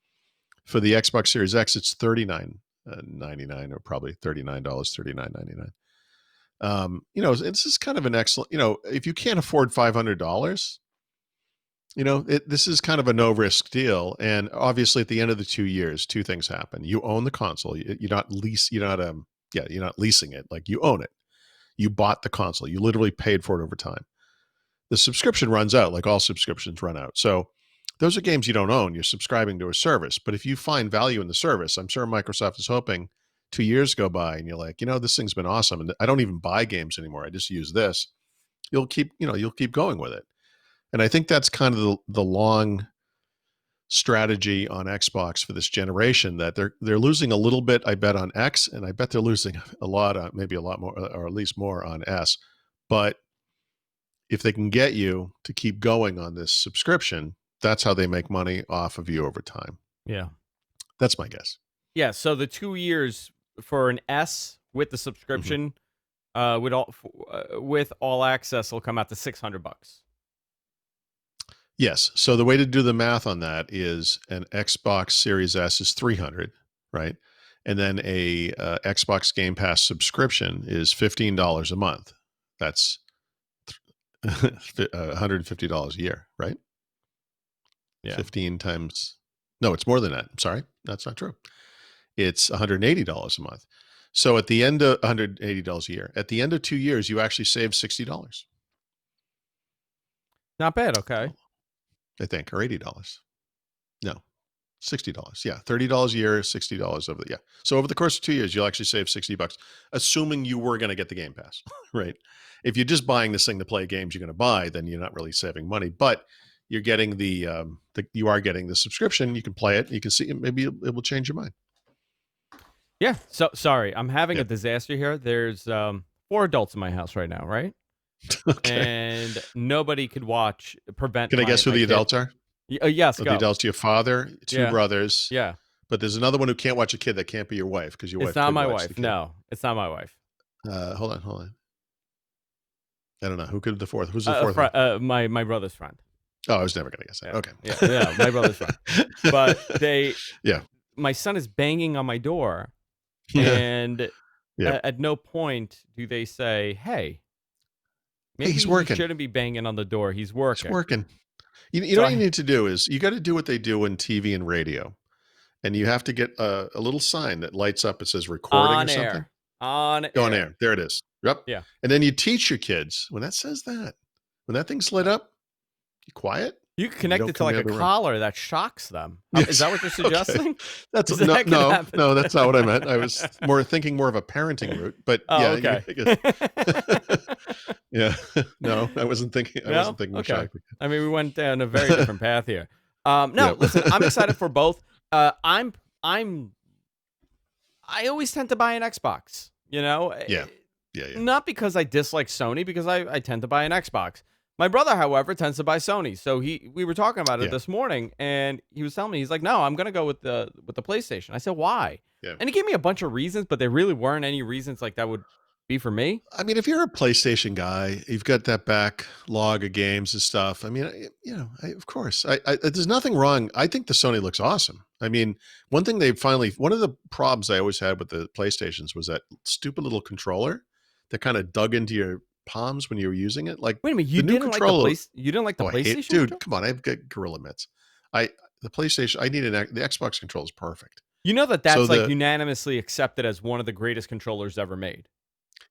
For the Xbox Series X, it's $39.99 or probably $39, $39.99. It's just kind of an excellent. If you can't afford $500, this is kind of a no risk deal. And obviously, at the end of the 2 years, two things happen. You own the console. You're not you're not leasing it. Like you own it. You bought the console. You literally paid for it over time. The subscription runs out, like all subscriptions run out. So those are games you don't own. You're subscribing to a service. But if you find value in the service, I'm sure Microsoft is hoping 2 years go by and you're like, this thing's been awesome. And I don't even buy games anymore. I just use this. You'll keep going with it. And I think that's kind of the long strategy on Xbox for this generation, that they're losing a little bit, I bet, on X, and I bet they're losing a lot on, maybe a lot more, or at least more on S. But if they can get you to keep going on this subscription, that's how they make money off of you over time. Yeah. That's my guess. Yeah. So the 2 years for an S with the Mhm. subscription, with all access, will come out to $600. Yes. So the way to do the math on that is an Xbox Series S is 300, right? And then a Xbox Game Pass subscription is $15 a month. That's $150 a year, right? Yeah. 15 times. No, it's more than that. I'm sorry. That's not true. It's $180 a month. So at the end of $180 a year, at the end of 2 years, you actually save $60, Not bad. Okay. I think, or $80. No, $60. Yeah, $30 a year, $60 over the yeah. So over the course of 2 years, you'll actually save $60, assuming you were going to get the Game Pass, right? If you're just buying this thing to play games you're going to buy, then you're not really saving money. But you're getting you are getting the subscription. You can play it. You can see maybe it will change your mind. Yeah. So sorry, I'm having Yeah. a disaster here. There's 4 adults in my house right now, right? Okay. And nobody could prevent. Can I guess who my the kid. adults are? Yes, The go. adults, your father, two Yeah. brothers, Yeah. but there's another one who can't watch a kid that can't be your wife because your It's wife not could my watch the wife. kid. No, it's not my wife. Hold on. I don't know. Who could the fourth? Who's the fourth one? My brother's friend. Oh, I was never gonna guess that. Yeah, Okay. yeah, my brother's fine. But Yeah. my son is banging on my door, Yeah. and Yeah. at no point do they say, "Hey, Hey, he's maybe he working. shouldn't be banging on the door. He's He's working." working. You know So what you need to do is you got to do what they do in TV and radio, and you have to get a little sign that lights up. It says recording or on something. air, on Go on air. air. There it is. Yep. Yeah. And then you teach your kids when that says that, when that thing's lit up, you quiet. You can You connect don't it to come like in a the room. collar that shocks them. Is Yes. that what you're Okay. suggesting? That's Is no, that gonna no, happen? no. That's not what I meant. I was more thinking more of a parenting route. But Oh, yeah, okay. yeah. No, I wasn't thinking. I No? wasn't thinking of Okay. shock. I mean, we went down a very different path here. No, Yeah. listen, I'm excited for both. I'm I always tend to buy an Xbox, you know? Yeah. Yeah. Not because I dislike Sony, because I tend to buy an Xbox. My brother, however, tends to buy Sony. So we were talking about it Yeah. this morning, and he was telling me, he's like, "No, I'm gonna go with the PlayStation." I said, "Why?" Yeah. And he gave me a bunch of reasons, but there really weren't any reasons like that would be for me. I mean, if you're a PlayStation guy, you've got that backlog of games and stuff. I mean, of course, there's nothing wrong. I think the Sony looks awesome. I mean, one of the problems I always had with the PlayStations was that stupid little controller that kind of dug into your palms when you were using it. Like Wait a minute, the new controller. You didn't like the Oh, I hate, PlayStation dude. controller? Come on, I've got gorilla mitts. The PlayStation. The Xbox controller is perfect. You know that's So like unanimously accepted as one of the greatest controllers ever made.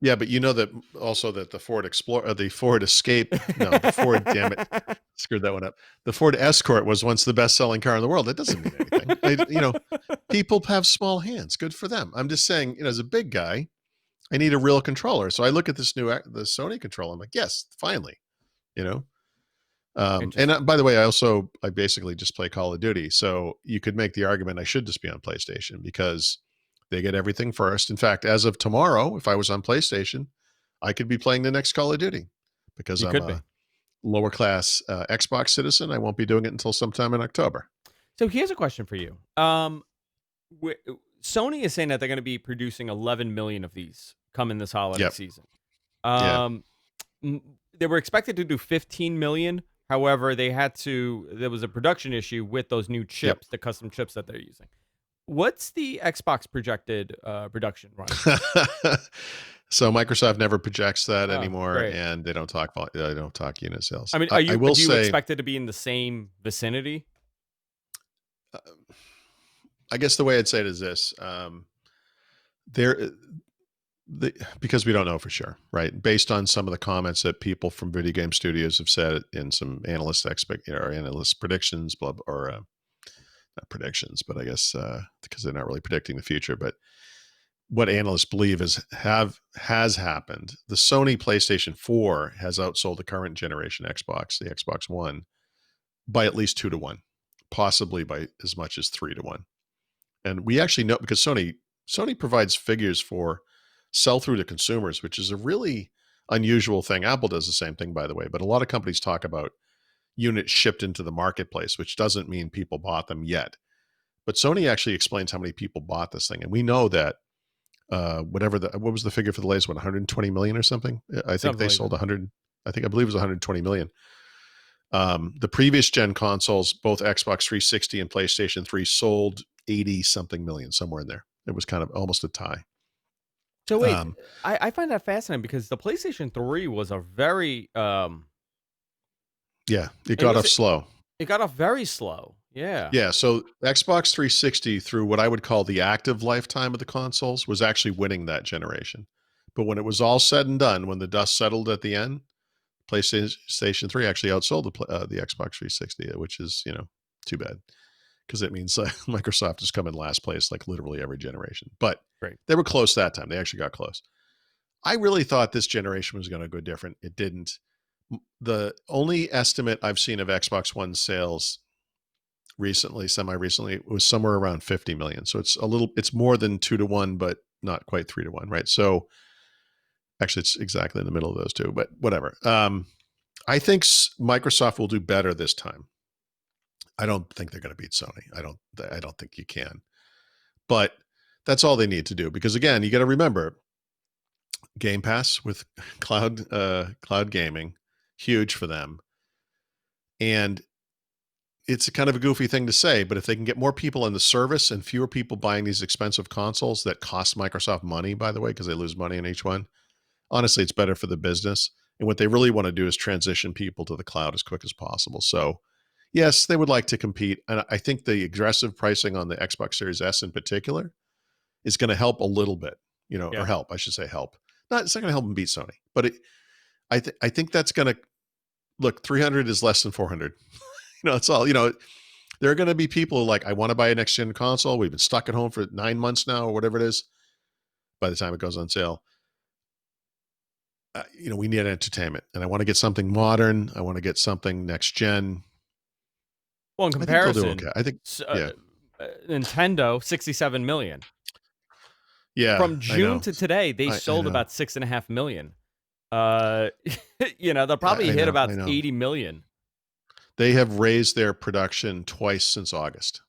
Yeah, but you know that also that the Ford Explorer, the Ford Escape, no, the Ford, damn it, screwed that one up. The Ford Escort was once the best-selling car in the world. That doesn't mean anything. People have small hands. Good for them. I'm just saying, as a big guy, I need a real controller. So I look at the Sony controller. I'm like, yes, finally. And by the way, I basically just play Call of Duty. So you could make the argument I should just be on PlayStation because they get everything first. In fact, as of tomorrow, if I was on PlayStation, I could be playing the next Call of Duty because You I'm could a be. lower class Xbox citizen. I won't be doing it until sometime in October. So here's a question for you. Sony is saying that they're going to be producing 11 million of these coming this holiday Yep. season. Yeah. They were expected to do 15 million. However, there was a production issue with those new chips, the custom chips that they're using. What's the Xbox projected production run? So Microsoft never projects that Oh, anymore, great. and they don't talk unit sales. I mean, I will do you say, expect it to be in the same vicinity? I guess the way I'd say it is this: because we don't know for sure, right? Based on some of the comments that people from video game studios have said in some analyst predictions, not predictions, but I guess because they're not really predicting the future, but what analysts believe has happened. The Sony PlayStation 4 has outsold the current generation Xbox, the Xbox One, by at least 2-1, possibly by as much as 3-1. And we actually know because Sony provides figures for sell-through to consumers, which is a really unusual thing. Apple does the same thing, by the way, but a lot of companies talk about units shipped into the marketplace, which doesn't mean people bought them yet. But Sony actually explains how many people bought this thing. And we know that what was the figure for the latest one, 120 million or something? I think they sold 100. I believe it was 120 million. The previous gen consoles, both Xbox 360 and PlayStation 3, sold 80 something million, somewhere in there. It was kind of almost a tie. So wait, I find that fascinating because the PlayStation 3 was a very it got off slow. It got off very slow. Yeah. Yeah. So Xbox 360, through what I would call the active lifetime of the consoles, was actually winning that generation. But when it was all said and done, when the dust settled at the end, PlayStation 3 actually outsold the Xbox 360, which is, too bad because it means Microsoft has come in last place like literally every generation. But they were close that time. They actually got close. I really thought this generation was going to go different. It didn't. The only estimate I've seen of Xbox One sales semi-recently, was somewhere around 50 million. So it's more than 2-1, but not quite 3-1, right? So actually it's exactly in the middle of those two, but whatever. I think Microsoft will do better this time. I don't think they're going to beat Sony. I don't think you can, but that's all they need to do. Because again, you got to remember Game Pass with cloud gaming, huge for them. And it's kind of a goofy thing to say, but if they can get more people in the service and fewer people buying these expensive consoles that cost Microsoft money, by the way, because they lose money in each one, honestly, it's better for the business. And what they really want to do is transition people to the cloud as quick as possible. So, yes, they would like to compete. And I think the aggressive pricing on the Xbox Series S in particular is going to help a little bit, or help, I should say help. It's not going to help them beat Sony, but I think that's going to look, 300 is less than 400. It's all, there are going to be people who like, I want to buy a next gen console. We've been stuck at home for 9 months now, or whatever it is, by the time it goes on sale. We need entertainment, and I want to get something modern. I want to get something next gen. Well, in comparison, I think Nintendo, 67 million. Yeah. From June to today, they sold about 6.5 million. They'll probably hit about 80 million. They have raised their production twice since August,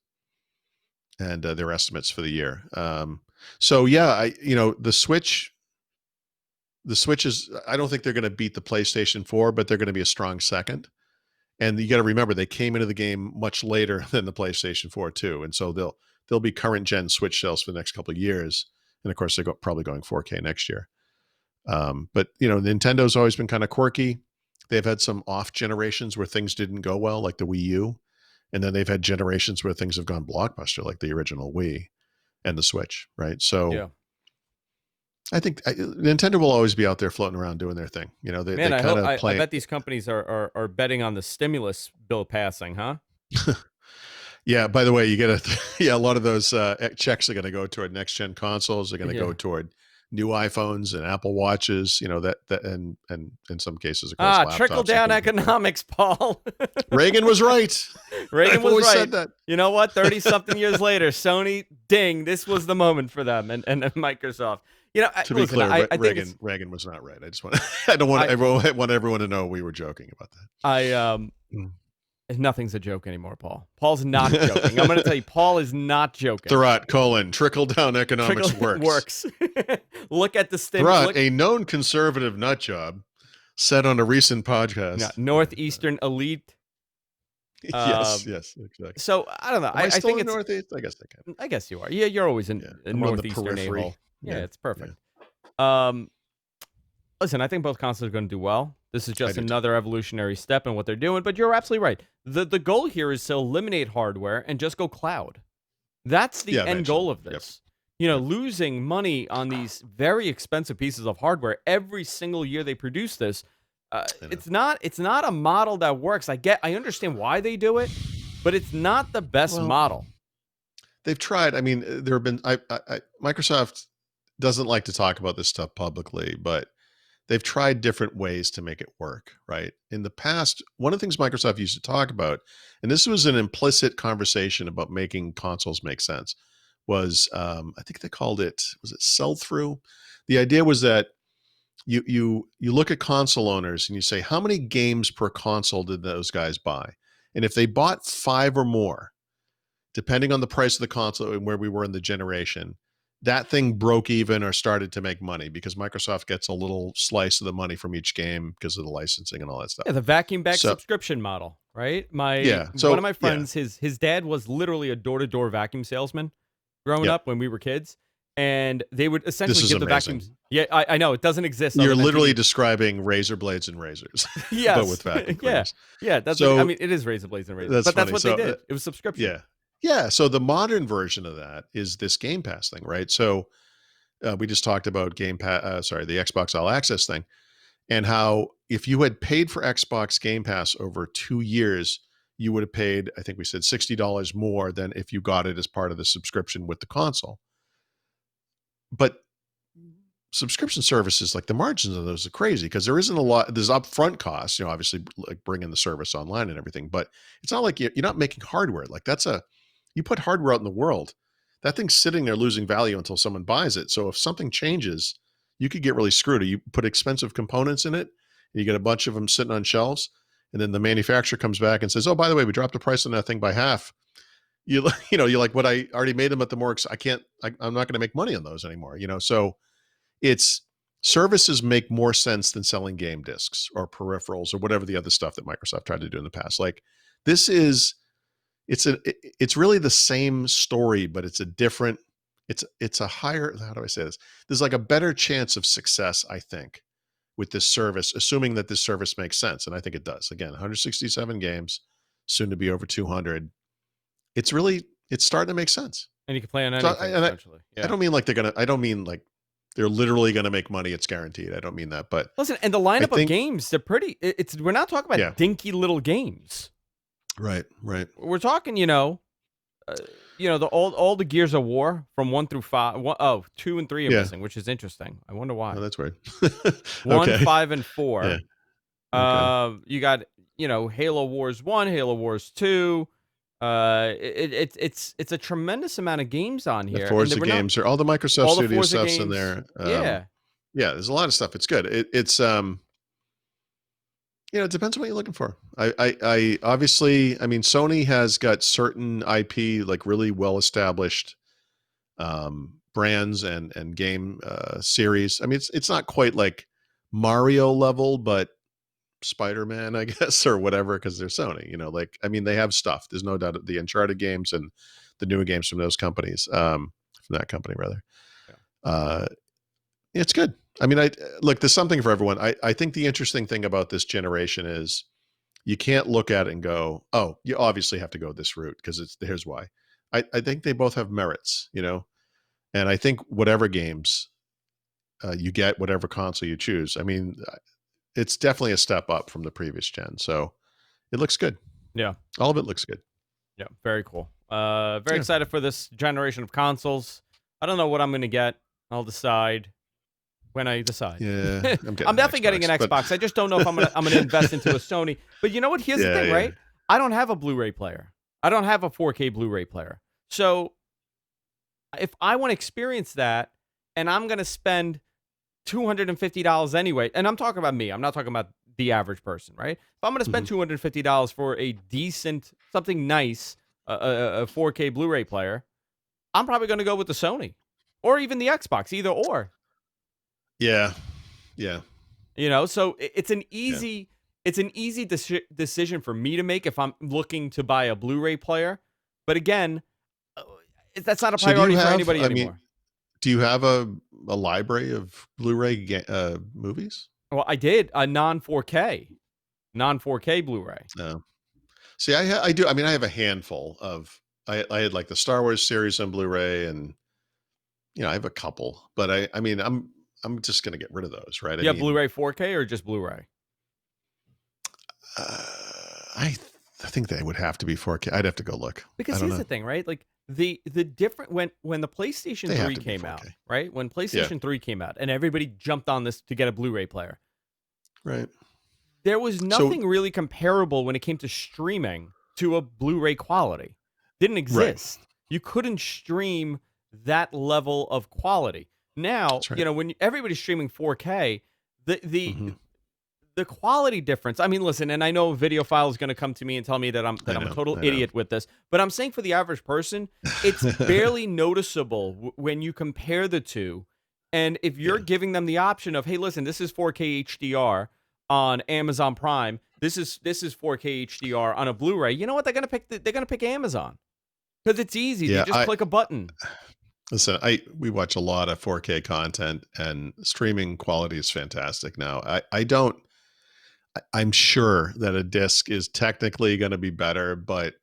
and their estimates for the year. So yeah, the Switch is, I don't think they're going to beat the PlayStation 4, but they're going to be a strong second. And you got to remember, they came into the game much later than the PlayStation 4 too. And so they'll be current gen Switch sales for the next couple of years. And of course, they're probably going 4K next year. But Nintendo's always been kind of quirky. They've had some off generations where things didn't go well, like the Wii U. And then they've had generations where things have gone blockbuster, like the original Wii and the Switch, right? So yeah. I think Nintendo will always be out there floating around doting their thing. I bet these companies are betting on the stimulus bill passing, huh? Yeah. By the way, you get a lot of those checks are going to go toward next gen consoles. They're going to go toward new iPhones and Apple Watches. And in some cases, of course, laptops. Trickle down economics, Paul. Reagan was right. Reagan was right. Said that. You know what? 30-something years later, Sony, ding, this was the moment for them, and Microsoft. To be clear, I think Reagan was not right. I don't want everyone to know we were joking about that. Nothing's a joke anymore, Paul. Paul's not joking. I'm going to tell you, Paul is not joking. Thurrott, trickle down economics works. Look at the Thurrott, a known conservative nut job, said on a recent podcast. Yeah, Northeastern elite. Yes, exactly. So I don't know. I think it's Northeast. I guess I can. I guess you are. Yeah, you're always in Northeastern a-hole. Yeah, it's perfect. Yeah. Listen, I think both consoles are going to do well. This is just another evolutionary step in what they're doing, but you're absolutely right. The goal here is to eliminate hardware and just go cloud. That's the end goal of this. Yep. Losing money on these very expensive pieces of hardware every single year they produce this. It's not a model that works. I understand why they do it, but it's not the best model. They've tried. I mean, there have been Microsoft doesn't like to talk about this stuff publicly, but they've tried different ways to make it work, right? In the past, one of the things Microsoft used to talk about, and this was an implicit conversation about making consoles make sense, was I think they called it, was it sell-through? The idea was that you look at console owners and you say, how many games per console did those guys buy? And if they bought 5 or more, depending on the price of the console and where we were in the generation, that thing broke even or started to make money because Microsoft gets a little slice of the money from each game because of the licensing and all that stuff. Yeah, the vacuum bag subscription model, right? One of my friends, his dad was literally a door-to-door vacuum salesman growing up when we were kids, and they would essentially give the vacuums. Yeah, I know it doesn't exist. You're literally describing razor blades and razors. Yes, but with vacuum cleaners. Yeah. That's it is razor blades and razors, but that's what they did. It was subscription. Yeah, so the modern version of that is this Game Pass thing, right? So we just talked about the Xbox All Access thing, and how if you had paid for Xbox Game Pass over 2 years, you would have paid, I think we said $60 more than if you got it as part of the subscription with the console. But subscription services, like the margins of those are crazy because there isn't a lot, there's upfront costs, obviously like bringing the service online and everything, but it's not like you're not making hardware. Like you put hardware out in the world, that thing's sitting there losing value until someone buys it. So if something changes, you could get really screwed. You put expensive components in it, and you get a bunch of them sitting on shelves, and then the manufacturer comes back and says, "Oh, by the way, we dropped the price on that thing by half." You're like, "What? I already made them at the more. I'm not going to make money on those anymore." So it's services make more sense than selling game discs or peripherals or whatever the other stuff that Microsoft tried to do in the past. Like this is, it's really the same story, but it's a different, it's a higher, how do I say this? There's like a better chance of success, I think, with this service, assuming that this service makes sense. And I think it does. Again, 167 games, soon to be over 200. It's starting to make sense. And you can play on So anything, essentially. I don't mean like I don't mean like they're literally going to make money. It's guaranteed. I don't mean that, but Listen, and the lineup of games, they're pretty, we're not talking about dinky little games. Right. We're talking, all the Gears of War from 1 through 5. 2 and 3 are missing, which is interesting. I wonder why. Oh, that's weird. 1, 5, and 4. Yeah. Okay. You got, Halo Wars 1, Halo Wars 2. It's a tremendous amount of games on here. The Forza games are all the Microsoft Studio stuff's in there. Yeah. There's a lot of stuff. It's good. It's it depends on what you're looking for. I obviously, I mean, Sony has got certain IP, like really well established brands and game series. I mean, it's not quite like Mario level, but Spider-Man, I guess, or whatever, because they're Sony. Like, I mean, they have stuff. There's no doubt the Uncharted games and the newer games from those companies, from that company rather. Yeah. It's good. I mean, look, there's something for everyone. I think the interesting thing about this generation is you can't look at it and go, oh, you obviously have to go this route because here's why. I think they both have merits, and I think whatever games you get, whatever console you choose, I mean, it's definitely a step up from the previous gen. So it looks good. Yeah. All of it looks good. Yeah. Very cool. Very excited for this generation of consoles. I don't know what I'm going to get. I'll decide when I decide. Yeah. I'm definitely getting an Xbox. I just don't know if I'm gonna invest into a Sony. But you know what? Here's the thing, right? I don't have a Blu-ray player. I don't have a 4K Blu-ray player. So if I want to experience that and I'm going to spend $250 anyway, and I'm talking about me, I'm not talking about the average person, right? If I'm going to spend $250 for a decent, something nice, a 4K Blu-ray player, I'm probably going to go with the Sony or even the Xbox, either or. Yeah. So it's an easy decision for me to make if I'm looking to buy a Blu-ray player. But again, that's not a priority for anybody anymore. Do you have a library of Blu-ray movies? Well, I did a non-4K Blu-ray. No. See, I do. I mean, I have a handful of. I had like the Star Wars series on Blu-ray, and I have a couple. But I mean, I'm just gonna get rid of those, right? Yeah, Blu-ray 4K or just Blu-ray? I think they would have to be 4K. I'd have to go look. Because here's the thing, right? Like the different when the PlayStation 3 came out, right? When PlayStation 3 came out and everybody jumped on this to get a Blu-ray player. Right. There was nothing really comparable when it came to streaming to a Blu-ray quality. Didn't exist. Right. You couldn't stream that level of quality. Now, when everybody's streaming 4K, the quality difference. I mean, listen, and I know Videophile is going to come to me and tell me that I'm a total idiot with this, but I'm saying for the average person, it's barely noticeable when you compare the two. And if you're giving them the option of, hey, listen, this is 4K HDR on Amazon Prime, this is 4K HDR on a Blu-ray, you know what they're going to pick? They're going to pick Amazon because it's easy. You just click a button. Listen, we watch a lot of 4K content, and streaming quality is fantastic now. I'm sure that a disc is technically going to be better, but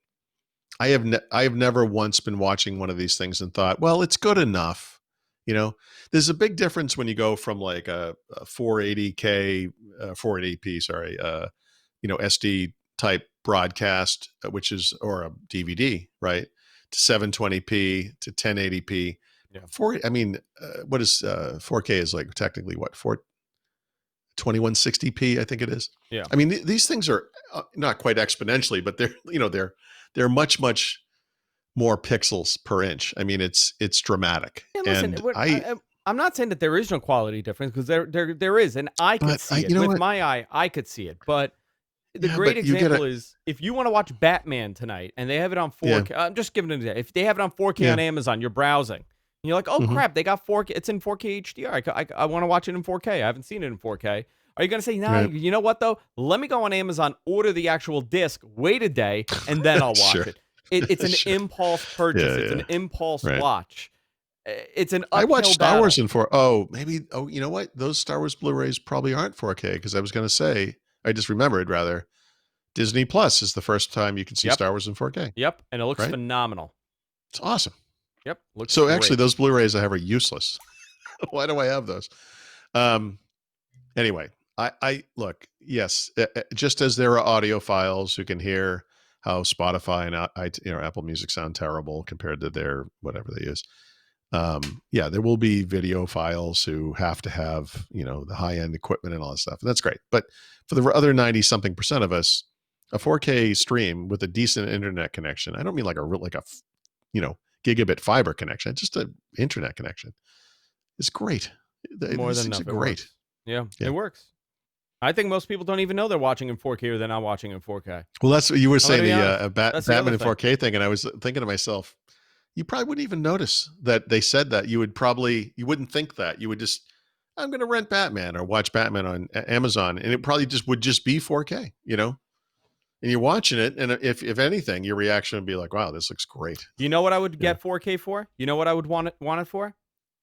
I have never once been watching one of these things and thought, well, it's good enough. There's a big difference when you go from like a 480p, SD type broadcast, or a DVD, right? To 720p to 1080p. Yeah. What is 4K is like technically what 2160p, I think it is. Yeah. I mean, these things are not quite exponentially, but they're much more pixels per inch. I mean, it's dramatic. Yeah, listen, I'm not saying that there is no quality difference, because there is, and I could see it with my eye. I could see it, but the great example is if you want to watch Batman tonight and they have it on 4K. I'm just giving an example. If they have it on 4K on Amazon, you're browsing. And you're like, oh Mhm. crap, they got 4K. It's in 4K HDR. I want to watch it in 4K. I haven't seen it in 4K. Are you going to say, nah, Right. you know what though? Let me go on Amazon, order the actual disc, wait a day, and then I'll watch Sure. it. It's an Sure. impulse purchase. Yeah, It's an yeah. impulse Right. watch. It's an I watched uphill Star Wars battle. in 4. Oh, maybe. Oh, you know what? Those Star Wars Blu-rays probably aren't 4K because I was going to say, I just remembered rather, Disney Plus is the first time you can see Yep. Star Wars in 4K, Yep. And it looks right? phenomenal. It's awesome. Yep. Looks So actually, great. those Blu-rays I have are useless. Why do I have those? Um, anyway, I look. Yes, just as there are audiophiles who can hear how Spotify and Apple Music sound terrible compared to their whatever they use. Yeah, there will be video files who have to have the high end equipment and all that stuff, and that's great. But for the other 90 something percent of us, a 4K stream with a decent internet connection. I don't mean like gigabit fiber connection, just an internet connection. It's great. More These than things are enough. It great. works. Yeah, it Yeah. works. I think most people don't even know they're watching in 4K or they're not watching in 4K. Well, that's what you were I'm gonna saying, be the honest. That's the Batman other in thing. 4K thing, and I was thinking to myself, you probably wouldn't even notice that they said that. You wouldn't think that. You would just, I'm going to rent Batman or watch Batman on Amazon, and it probably would just be 4K, and you're watching it, and if anything, your reaction would be like, wow, this looks great. You know what I would Yeah. get 4K for? You know what I would want it for?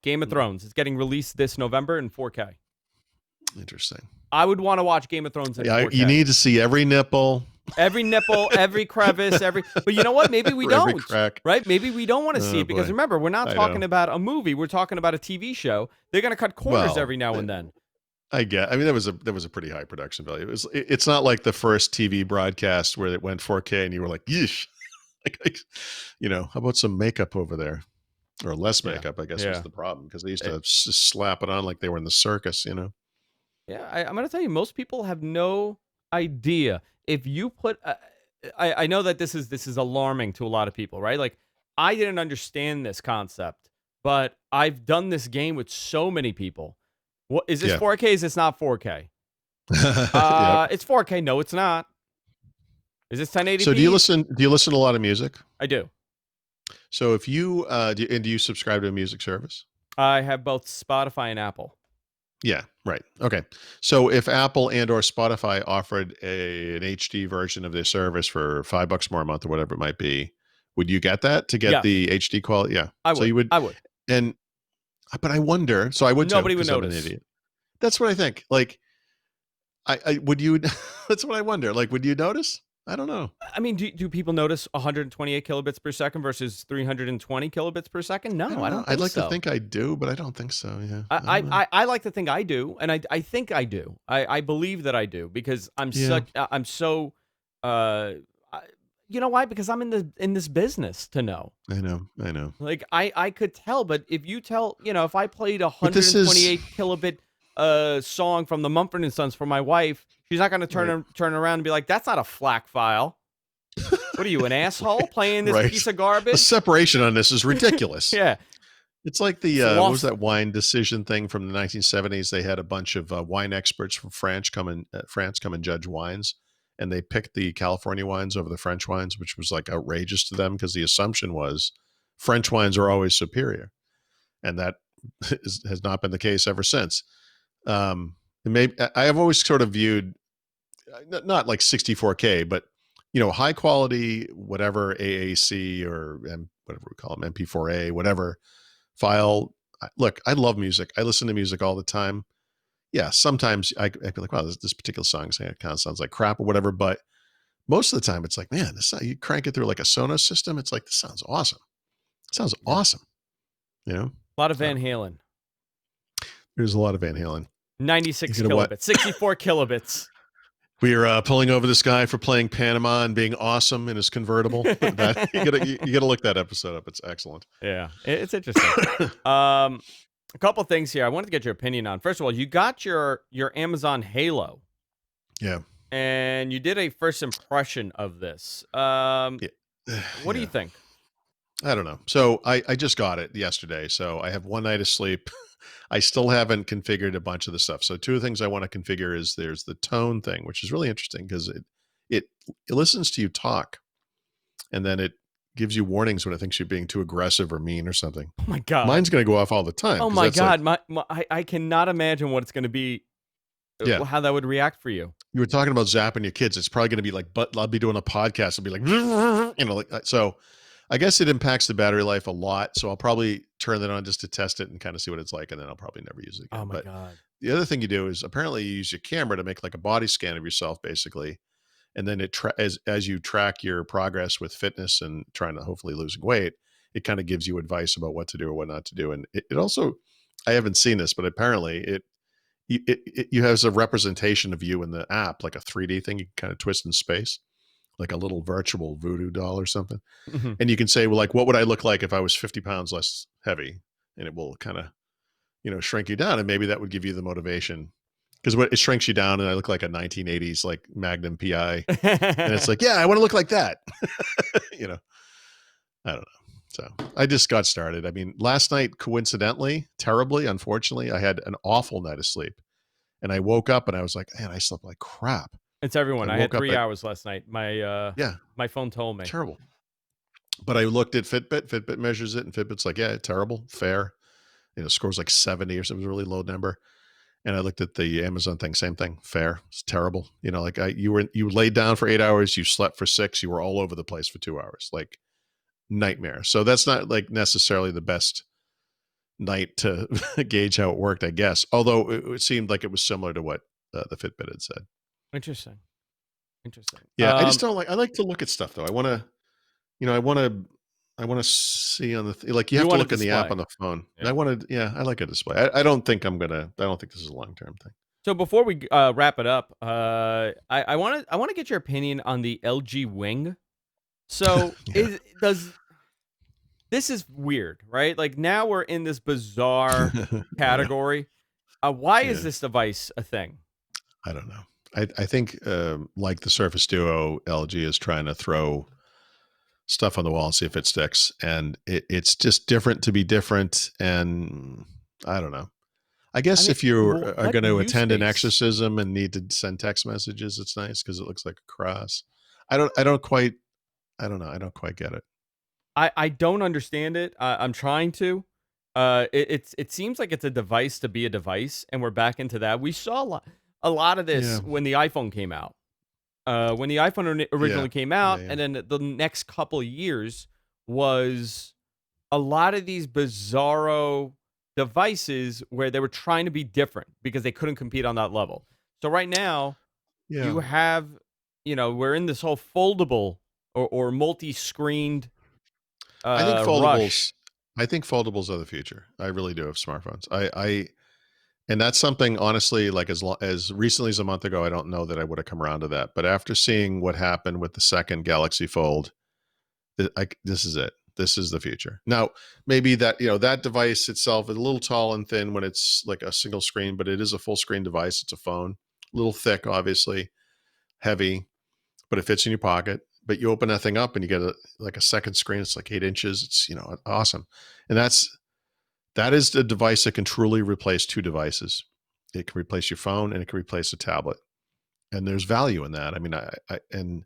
Game of Thrones. It's getting released this November in 4K. Interesting. I would want to watch Game of Thrones in 4K. You need to see every nipple. Every nipple, every crevice, but you know what? Maybe we Every don't, crack. right? Maybe we don't want to see Oh, it because boy. remember, we're not I talking know. about a movie. We're talking about a TV show. They're going to cut corners Well, every now and then. I mean, that was a pretty high production value. It's not like the first TV broadcast where it went 4K and you were like, yeesh. How about some makeup over there? Or less Yeah. makeup, I guess, Yeah. was the problem because they used to just slap it on like they were in the circus, Yeah, I'm going to tell you, most people have no idea. If you put, I know that this is alarming to a lot of people, right? Like, I didn't understand this concept, but I've done this game with so many people. What is this Yeah. 4K? Is this not 4K? Yep. It's 4K. No, it's not. Is this 1080p? So do you listen to a lot of music? I do. So if you do you subscribe to a music service? I have both Spotify and Apple. Yeah, right. Okay. So if Apple and or Spotify offered an HD version of their service for $5 more a month or whatever it might be, would you get that to get Yes. the HD quality? Yeah. I would. So you would. I would. But I wonder. So I would. Nobody too, would 'cause I'm an notice. idiot. That's what I think. Like, I would you. That's what I wonder. Like, would you notice? I don't know. I mean, do people notice 128 kilobits per second versus 320 kilobits per second? No, I don't think I'd like so. to think I do, but I don't think so. Yeah. I like to think I do, and I think I do. I believe that I do because I'm so you know why? Because I'm in this business to know. I know. Like I could tell, but if you tell, if I played a But this is- 128 kilobit song from the Mumford and Sons for my wife, she's not going to turn around and be like, "That's not a FLAC file." What are you, an asshole playing this Right. piece of The garbage? separation on this is ridiculous. Yeah. It's like the It's what was lost. that wine decision thing from the 1970s? They had a bunch of wine experts from France come and judge wines, and they picked the California wines over the French wines, which was like outrageous to them because the assumption was French wines are always superior, and that has not been the case ever since. I have always sort of viewed not like 64K, but high quality, whatever AAC or whatever we call them, MP4A, whatever file. Look, I love music. I listen to music all the time. Yeah, sometimes I be like, wow, this particular song kind of sounds like crap or whatever. But most of the time, it's like, man, you crank it through like a Sonos system. It's like, this sounds awesome. It sounds awesome. A lot of Van Halen. There's a lot of Van Halen. 96 You know what? kilobits, 64 kilobits. We are pulling over this guy for playing Panama and being awesome in his convertible. You gotta look that episode up. It's excellent. Yeah, it's interesting. A couple things here I wanted to get your opinion on. First of all, you got your Amazon Halo. Yeah. And you did a first impression of this. What do you think? I don't know. So I just got it yesterday. So I have one night of sleep. I still haven't configured a bunch of the stuff. So two of the things I want to configure is there's the tone thing, which is really interesting because it listens to you talk, and then it gives you warnings when it thinks you're being too aggressive or mean or something. Oh my God. Mine's going to go off all the time. Oh 'cause my that's like- God. I cannot imagine what it's going to be. Yeah. How that would react for you. you were talking about zapping your kids. It's probably going to be like, but I'll be doing a podcast. It'll be like, you know, like, so I guess it impacts the battery life a lot. So I'll probably turn that on just to test it and kind of see what it's like. And then I'll probably never use it again. Oh my But God. the other thing you do is apparently you use your camera to make like a body scan of yourself, basically. And then it as you track your progress with fitness and trying to hopefully losing weight, it kind of gives you advice about what to do or what not to do. And it also, I haven't seen this, but apparently you have a representation of you in the app, like a 3D thing you can kind of twist in space, like a little virtual voodoo doll or something. Mhm. And you can say, well, like, what would I look like if I was 50 pounds less heavy? And it will kind of, you know, shrink you down. And maybe that would give you the motivation, because what it shrinks you down and I look like a 1980s, like Magnum PI. And it's like, yeah, I want to look like that. You know, I don't know. So I just got started. I mean, last night, coincidentally, terribly, unfortunately, I had an awful night of sleep. And I woke up and I was like, man, I slept like crap. It's everyone. I I had woke up 3 at- hours last night. Yeah, My phone told me. terrible. But I looked at Fitbit. Fitbit measures it, and Fitbit's like, yeah, terrible, fair. You know, scores like 70 or something, really low number. And I looked at the Amazon thing, same thing, fair. It's terrible. You know, like you laid down for 8 hours, you slept for 6, you were all over the place for 2 hours, like nightmare. So that's not like necessarily the best night to gauge how it worked, I guess. Although it seemed like it was similar to what the Fitbit had said. Interesting. Yeah, I just don't like. I like to look at stuff though. I want to, you know, I want to see on the like you You have to want a look in the app display. on the phone. Yeah. I want to. Yeah, I like a display. I don't think I'm gonna. I don't think this is a long term thing. So before we wrap it up, I want to get your opinion on the LG Wing. So Yeah. this is weird, right? Like now we're in this bizarre category. Why is Yeah. this device a thing? I don't know. I think like the Surface Duo, LG is trying to throw stuff on the wall and see if it sticks, and it's just different to be different. And I don't know. I guess mean, if you well, are what going to use attend an case? exorcism and need to send text messages, it's nice because it looks like a cross. I don't quite get it. I don't understand it. I'm trying to. It seems like it's a device to be a device, and we're back into that. We saw a lot of this Yeah. when the iPhone came out. When the iPhone originally came out, yeah. and then the next couple of years was a lot of these bizarro devices where they were trying to be different because they couldn't compete on that level. So right now, Yeah. you have, we're in this whole foldable or multi-screened I think foldables. rush. I think foldables are the future. I really do of smartphones. And that's something honestly, like as recently as a month ago, I don't know that I would have come around to that. But after seeing what happened with the second Galaxy Fold, this is it. This is the future. Now, maybe that that device itself is a little tall and thin when it's like a single screen, but it is a full screen device. It's a phone, a little thick, obviously, heavy, but it fits in your pocket. But you open that thing up and you get a second screen. It's like 8 inches. It's awesome, and that is the device that can truly replace two devices. It can replace your phone and it can replace a tablet, and there's value in that. I mean, and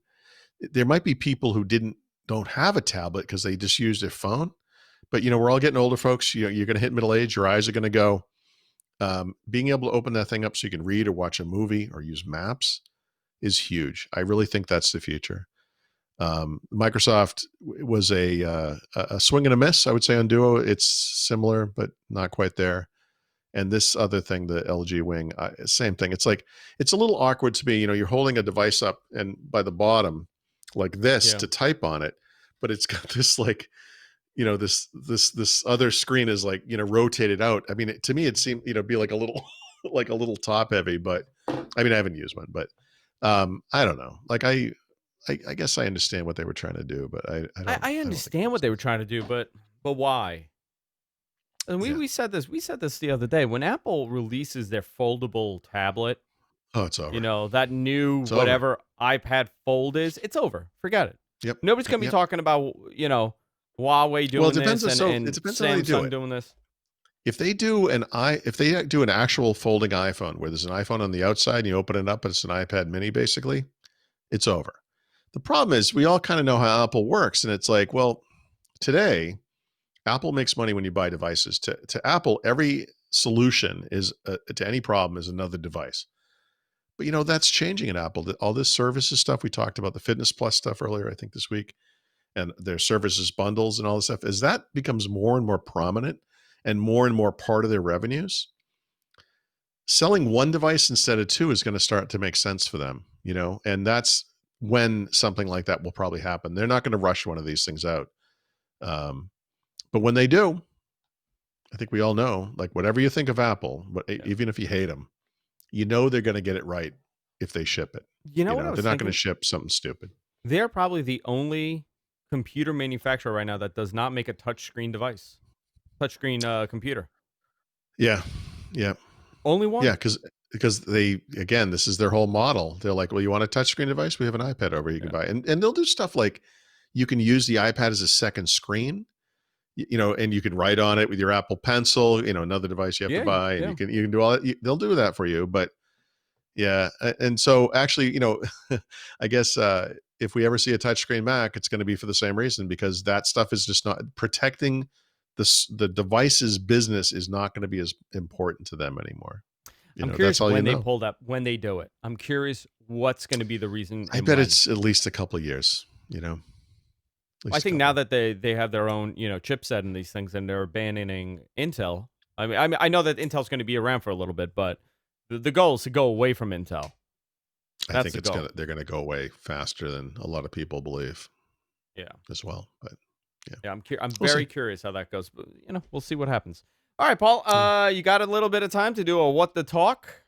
there might be people who don't have a tablet because they just use their phone, but we're all getting older, folks. You're going to hit middle age. Your eyes are going to go. Being able to open that thing up so you can read or watch a movie or use maps is huge. I really think that's the future. Microsoft was a swing and a miss, I would say, on Duo. It's similar, but not quite there. And this other thing, the LG Wing, same thing. It's like, it's a little awkward to me. You're holding a device up and by the bottom like this to type on it, but it's got this like, this other screen is like, rotated out. I mean, to me, it seemed, be like a little, like a little top heavy, but I mean, I haven't used one, but I don't know. Like I guess I understand what they were trying to do, but I understand what they were trying to do, but why? And we said this the other day. When Apple releases their foldable tablet, it's over. That new It's whatever iPad Fold is, it's over. Forget it. Yep. Nobody's gonna be talking about Huawei doing it depends this and it depends on how they do Samsung it. doing this. If they do an actual folding iPhone where there's an iPhone on the outside and you open it up and it's an iPad mini, basically, it's over. The problem is we all kind of know how Apple works. And it's like, well, today, Apple makes money when you buy devices. To Apple, every solution is to any problem is another device. But that's changing at Apple. All this services stuff we talked about, the Fitness Plus stuff earlier, I think this week, and their services bundles and all this stuff, as that becomes more and more prominent and more part of their revenues, selling one device instead of two is going to start to make sense for them, and that's when something like that will probably happen. They're not going to rush one of these things out. But when they do, I think we all know, like whatever you think of Apple, but even if you hate them, they're going to get it right if they ship it. What I was they're not going to thinking? ship something stupid. They're probably the only computer manufacturer right now that does not make a touchscreen device, touchscreen computer. Yeah. Only one. Yeah, because they, again, this is their whole model. They're like, well, you want a touchscreen device? We have an iPad over here you can buy. And they'll do stuff like you can use the iPad as a second screen, and you can write on it with your Apple Pencil, another device you have to buy, and you can do all that. They'll do that for you. But yeah. And so actually, I guess if we ever see a touchscreen Mac, it's going to be for the same reason, because that stuff is just not protecting the device's business is not going to be as important to them anymore. I'm curious when they pull that, when they do it. I'm curious what's going to be the reason. I bet it's at least a couple of years, I think now that they have their own, chipset and these things, and they're abandoning Intel. I know that Intel's going to be around for a little bit, but the goal is to go away from Intel. I think they're going to go away faster than a lot of people believe. Yeah, as well. But yeah, I'm very curious how that goes. But we'll see what happens. All right, Paul. You got a little bit of time to do a What the Talk?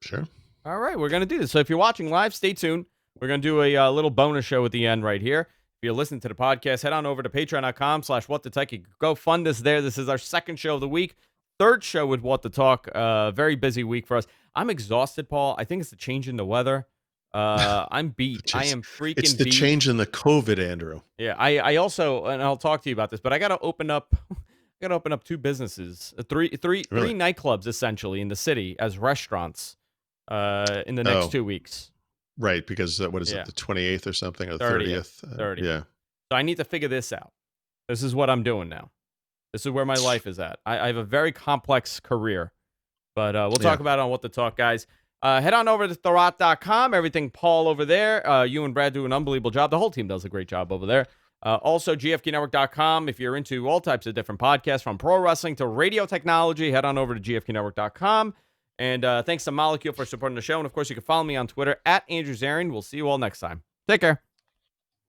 Sure. All right, we're gonna do this. So if you're watching live, stay tuned. We're gonna do a little bonus show at the end right here. If you're listening to the podcast, head on over to patreon.com/whatthetech. You can go fund us there. This is our second show of the week. Third show with What the Talk. Very busy week for us. I'm exhausted, Paul. I think it's the change in the weather. I'm beat. I am freaking beat. It's the change in the COVID, Andrew. Yeah, I also, and I'll talk to you about this, but I got to open up two businesses, three nightclubs essentially in the city as restaurants in the next 2 weeks. Right, because what is it, the 28th or something, or the 30th? 30th. Yeah. So I need to figure this out. This is what I'm doing now. This is where my life is at. I have a very complex career, but we'll talk about it on What the Talk, guys. Head on over to Thurrott.com. Everything Paul over there. You and Brad do an unbelievable job. The whole team does a great job over there. Also, GFQNetwork.com. If you're into all types of different podcasts, from pro wrestling to radio technology, head on over to GFQNetwork.com. And thanks to Molecule for supporting the show. And, of course, you can follow me on Twitter @AndrewZarian. We'll see you all next time. Take care.